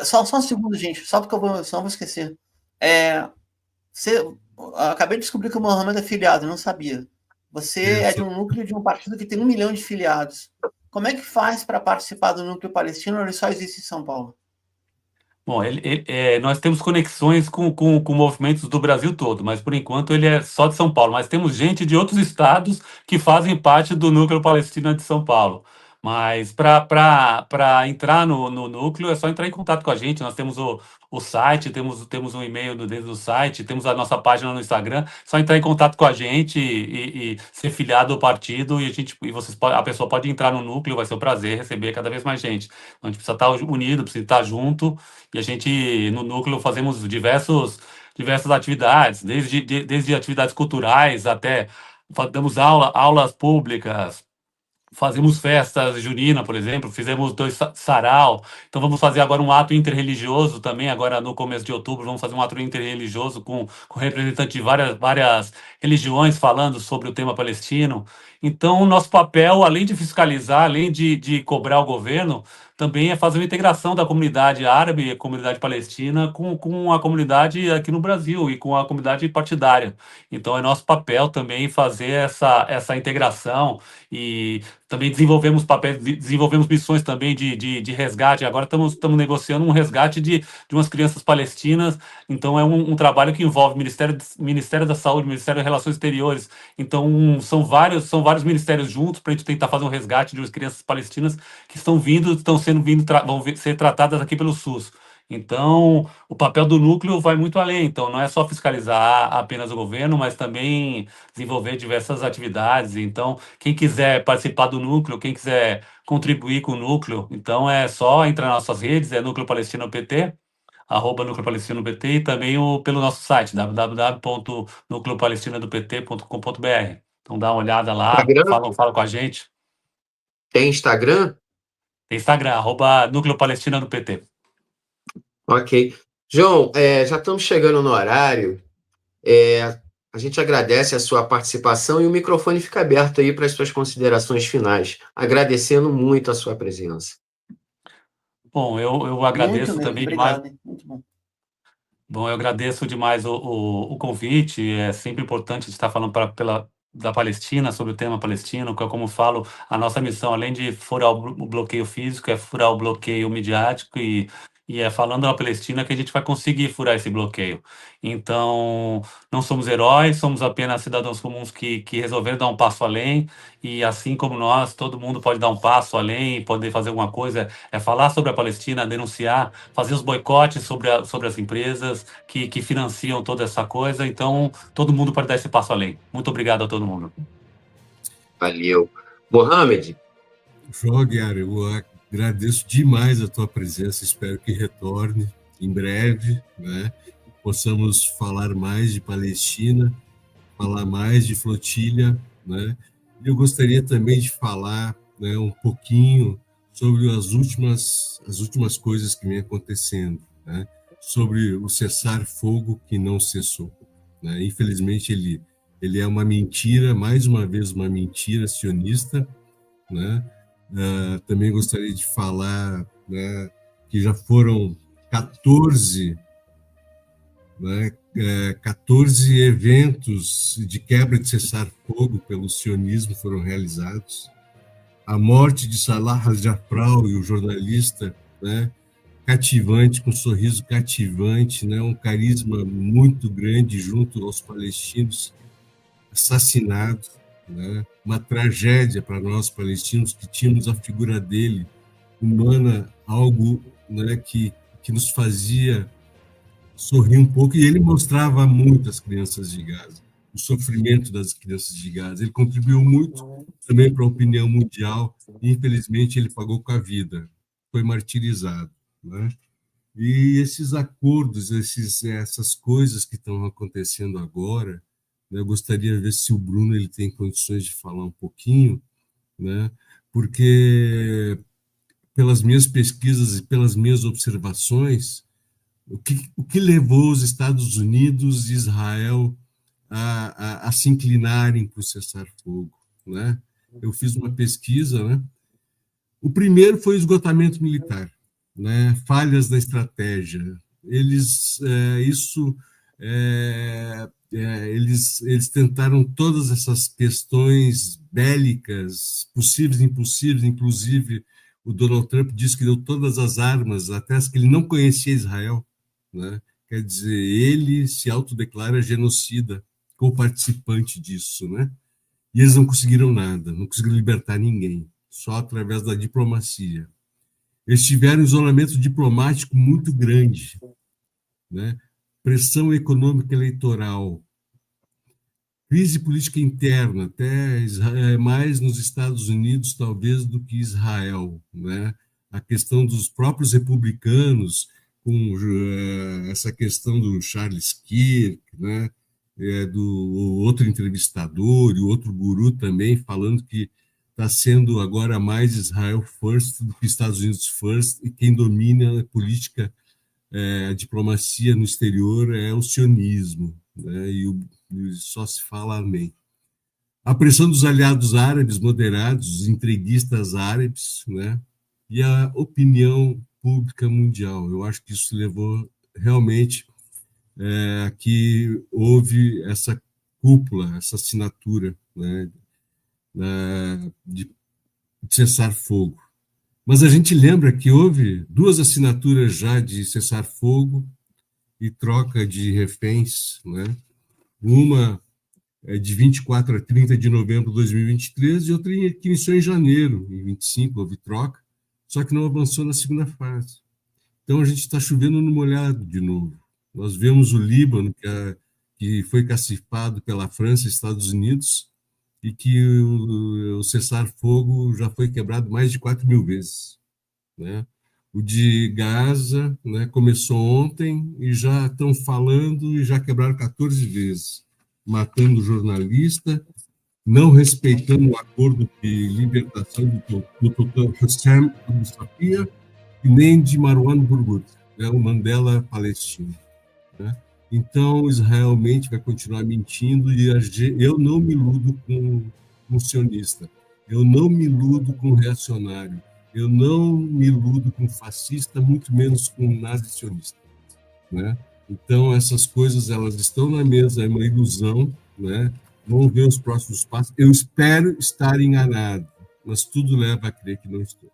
Só um segundo, gente, só porque senão eu vou esquecer. Acabei de descobrir que o Mohamed é filiado, não sabia. Você é de um núcleo de um partido que tem 1 milhão de filiados. Como é que faz para participar do núcleo palestino ou ele só existe em São Paulo? Bom, nós temos conexões com movimentos do Brasil todo, mas por enquanto ele é só de São Paulo. Mas temos gente de outros estados que fazem parte do núcleo palestino de São Paulo. Mas para entrar no núcleo é só entrar em contato com a gente. Nós temos o site, temos um e-mail dentro do site, temos a nossa página no Instagram. Só entrar em contato com a gente e ser filiado ao partido a pessoa pode entrar no núcleo. Vai ser um prazer receber cada vez mais gente. Então, a gente precisa estar unido, precisa estar junto. E a gente, no núcleo, fazemos diversas atividades, desde atividades culturais até damos aulas públicas, fazemos festas junina, por exemplo, fizemos 2 sarau. Então vamos fazer agora um ato interreligioso também, agora no começo de outubro, vamos fazer um ato interreligioso com representantes de várias religiões falando sobre o tema palestino. Então, o nosso papel, além de fiscalizar, além de cobrar o governo, também é fazer uma integração da comunidade árabe e a comunidade palestina com a comunidade aqui no Brasil e com a comunidade partidária. Então, é nosso papel também fazer essa integração e também desenvolvemos missões também de resgate. Agora estamos negociando um resgate de umas crianças palestinas. Então, é um trabalho que envolve Ministério da Saúde, Ministério das Relações Exteriores. Então, são vários ministérios juntos para a gente tentar fazer um resgate de umas crianças palestinas que vão ser tratadas aqui pelo SUS. Então, o papel do núcleo vai muito além. Então, não é só fiscalizar apenas o governo, mas também desenvolver diversas atividades. Então, quem quiser participar do núcleo, quem quiser contribuir com o núcleo, então é só entrar nas nossas redes, é Núcleo Palestino PT. Núcleo Palestino no PT, e também pelo nosso site, www.nucleopalestinadopt.com.br. Então dá uma olhada lá, Instagram? fala com a gente. Tem Instagram? Tem Instagram, Núcleo Palestina do PT. Ok. João, já estamos chegando no horário. A gente agradece a sua participação e o microfone fica aberto aí para as suas considerações finais, agradecendo muito a sua presença. Bom, eu Muito agradeço mesmo, também demais. obrigado, hein? Muito bom. Bom, eu agradeço demais o convite. É sempre importante estar falando da Palestina, sobre o tema palestino, que, como falo, a nossa missão, além de furar o bloqueio físico, é furar o bloqueio midiático, e é falando da Palestina que a gente vai conseguir furar esse bloqueio. Então, não somos heróis, somos apenas cidadãos comuns que resolveram dar um passo além, e assim como nós, todo mundo pode dar um passo além, poder fazer alguma coisa, é falar sobre a Palestina, denunciar, fazer os boicotes sobre as empresas que financiam toda essa coisa. Então, todo mundo pode dar esse passo além. Muito obrigado a todo mundo. Valeu. Mohamed? João Aguiar, eu agradeço demais a tua presença, espero que retorne em breve, né? Possamos falar mais de Palestina, falar mais de flotilha, né? Eu gostaria também de falar, né, um pouquinho sobre as últimas coisas que vem acontecendo, né? Sobre o cessar-fogo que não cessou, né? Infelizmente ele é uma mentira, mais uma vez uma mentira sionista, né? Também gostaria de falar, né, que já foram 14 eventos de quebra de cessar-fogo pelo sionismo foram realizados. A morte de Salah al-Jafrau, e o jornalista, né, cativante, com um sorriso cativante, né, um carisma muito grande junto aos palestinos, assassinado, né, uma tragédia para nós palestinos, que tínhamos a figura dele humana, algo, né, que nos fazia sorrir um pouco, e ele mostrava muito as crianças de Gaza, o sofrimento das crianças de Gaza. Ele contribuiu muito também para a opinião mundial, e infelizmente ele pagou com a vida, foi martirizado, né? E esses acordos, essas coisas que estão acontecendo agora, né, eu gostaria de ver se o Bruno ele tem condições de falar um pouquinho, né? Porque pelas minhas pesquisas e pelas minhas observações, o que levou os Estados Unidos e Israel a se inclinarem para o cessar-fogo, né? Eu fiz uma pesquisa, né? O primeiro foi o esgotamento militar, né? Falhas na estratégia. Eles tentaram todas essas questões bélicas, possíveis e impossíveis, inclusive o Donald Trump disse que deu todas as armas, até as que ele não conhecia Israel, né? Quer dizer, ele se autodeclara genocida, co-participante disso, né? E eles não conseguiram nada, não conseguiram libertar ninguém, só através da diplomacia. Eles tiveram um isolamento diplomático muito grande, né? Pressão econômica eleitoral, crise política interna, até mais nos Estados Unidos, talvez, do que Israel, né? A questão dos próprios republicanos, com essa questão do Charles Kirk, né? Do outro entrevistador e o outro guru também, falando que está sendo agora mais Israel first do que Estados Unidos first, e quem domina a política, a diplomacia no exterior é o sionismo, né? E só se fala amém. A pressão dos aliados árabes moderados, os entreguistas árabes, né? E a opinião pública mundial. Eu acho que isso levou realmente que houve essa cúpula, essa assinatura, né, de cessar-fogo. Mas a gente lembra que houve 2 assinaturas já de cessar-fogo e troca de reféns, né? Uma é de 24 a 30 de novembro de 2023 e outra que iniciou em janeiro, em 25 houve troca, só que não avançou na segunda fase. Então a gente está chovendo no molhado de novo. Nós vemos o Líbano, que foi cacifado pela França e Estados Unidos, e que o cessar-fogo já foi quebrado mais de 4.000 vezes, né? O de Gaza, né, começou ontem e já estão falando e já quebraram 14 vezes, matando jornalista, não respeitando o acordo de libertação do Dr. Hussein al-Safia e nem de Marwan Barghouti, né, o Mandela palestino. Né? Então, Israel realmente vai continuar mentindo e eu não me iludo com um sionista, eu não me iludo com um reacionário, eu não me iludo com fascista, muito menos com nazi-sionista. Né? Então, essas coisas elas estão na mesa, é uma ilusão, né? Vamos ver os próximos passos. Eu espero estar enganado, mas tudo leva a crer que não estou.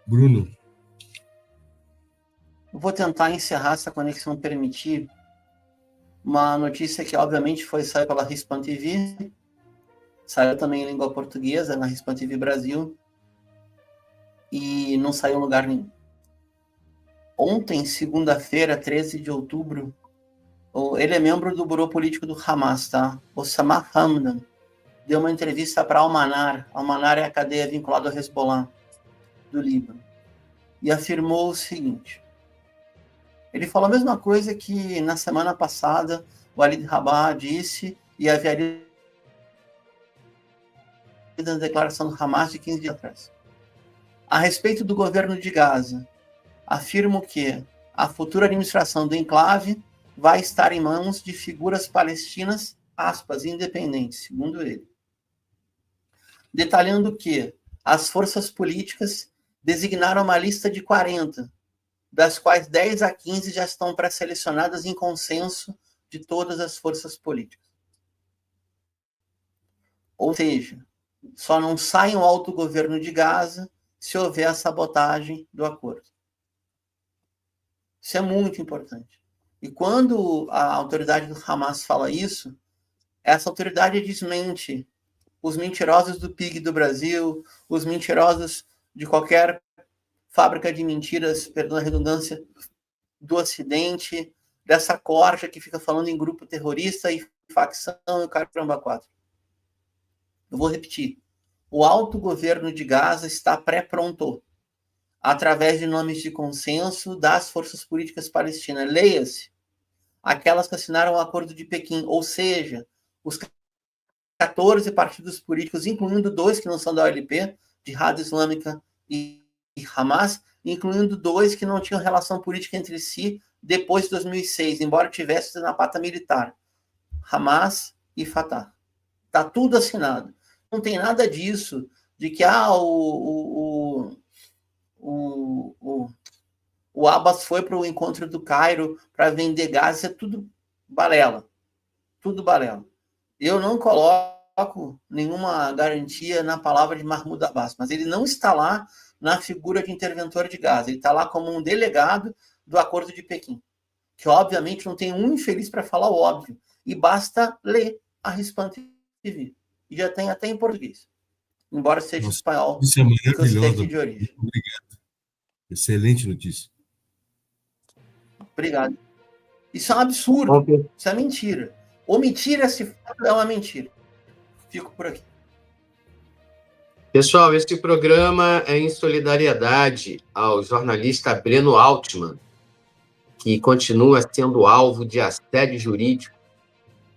Bruno. Eu vou tentar encerrar, se a conexão permitir, uma notícia que, obviamente, saiu pela Hispan TV, saiu também em língua portuguesa, na Hispan TV Brasil, e não saiu em lugar nenhum. Ontem, segunda-feira, 13 de outubro, ele é membro do Burô Político do Hamas, tá? Osama Hamdan deu uma entrevista para Al-Manar. Al-Manar é a cadeia vinculada ao Hezbollah do Líbano. E afirmou o seguinte. Ele falou a mesma coisa que na semana passada o Walid Rabah disse e havia lido na declaração do Hamas de 15 dias atrás. A respeito do governo de Gaza, afirmo que a futura administração do enclave vai estar em mãos de figuras palestinas, aspas, independentes, segundo ele. Detalhando que as forças políticas designaram uma lista de 40, das quais 10 a 15 já estão pré-selecionadas em consenso de todas as forças políticas. Ou seja, só não sai um autogoverno de Gaza se houver a sabotagem do acordo. Isso é muito importante. E quando a autoridade do Hamas fala isso, essa autoridade desmente os mentirosos do PIG do Brasil, os mentirosos de qualquer fábrica de mentiras, perdão a redundância, do Ocidente, dessa corja que fica falando em grupo terrorista e facção e o caramba 4. Eu vou repetir. O autogoverno de Gaza está pré-pronto, através de nomes de consenso das forças políticas palestinas. Leia-se, aquelas que assinaram o Acordo de Pequim, ou seja, os 14 partidos políticos, incluindo 2 que não são da OLP, Jihad Islâmica e Hamas, incluindo 2 que não tinham relação política entre si depois de 2006, embora tivesse na pata militar, Hamas e Fatah. Está tudo assinado. Não tem nada disso de que o Abbas foi para o encontro do Cairo para vender gás. Isso é tudo balela. Tudo balela. Eu não coloco nenhuma garantia na palavra de Mahmoud Abbas, mas ele não está lá na figura de interventor de Gaza. Ele está lá como um delegado do Acordo de Pequim, que obviamente não tem um infeliz para falar o óbvio. E basta ler a Hispan TV. E já tem até em português. Embora seja espanhol. Isso é maravilhoso. De origem. Obrigado. Excelente notícia. Obrigado. Isso é um absurdo. Okay. Isso é mentira. Omitir esse fato é uma mentira. Fico por aqui. Pessoal, esse programa é em solidariedade ao jornalista Breno Altman, que continua sendo alvo de assédio jurídico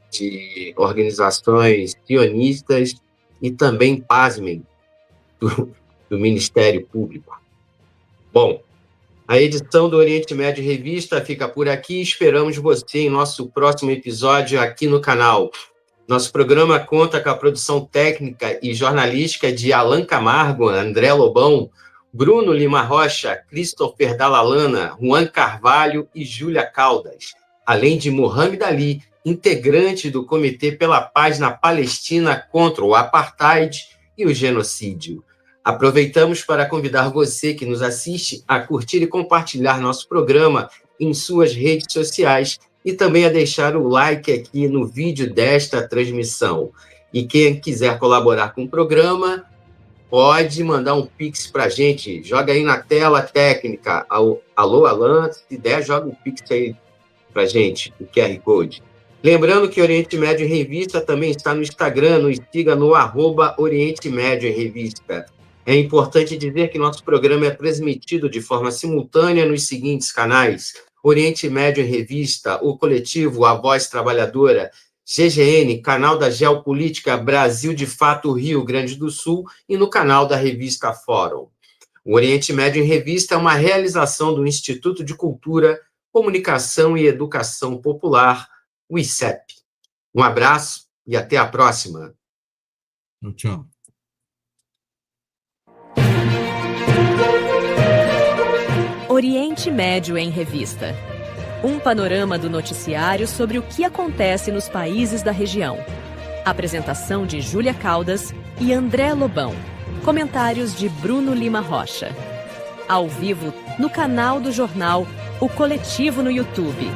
de organizações sionistas e também, pasmem, do Ministério Público. Bom, a edição do Oriente Médio Revista fica por aqui. Esperamos você em nosso próximo episódio aqui no canal. Nosso programa conta com a produção técnica e jornalística de Alan Camargo, André Lobão, Bruno Lima Rocha, Christopher Dalalana, Juan Carvalho e Júlia Caldas, além de Mohamed Ali, integrante do Comitê pela Paz na Palestina contra o Apartheid e o genocídio. Aproveitamos para convidar você que nos assiste a curtir e compartilhar nosso programa em suas redes sociais e também a deixar o like aqui no vídeo desta transmissão. E quem quiser colaborar com o programa, pode mandar um pix para a gente. Joga aí na tela técnica. Alô, Alan, se der, joga um pix aí para a gente, o QR Code. Lembrando que Oriente Médio em Revista também está no Instagram, nos siga no @Oriente Médio em Revista. É importante dizer que nosso programa é transmitido de forma simultânea nos seguintes canais: Oriente Médio em Revista, o Coletivo A Voz Trabalhadora, GGN, canal da Geopolítica Brasil de Fato Rio Grande do Sul, e no canal da revista Fórum. O Oriente Médio em Revista é uma realização do Instituto de Cultura, Comunicação e Educação Popular, o ICEP. Um abraço e até a próxima. Tchau. Oriente Médio em Revista. Um panorama do noticiário sobre o que acontece nos países da região. Apresentação de Júlia Caldas e André Lobão. Comentários de Bruno Lima Rocha. Ao vivo no canal do jornal O Coletivo no YouTube.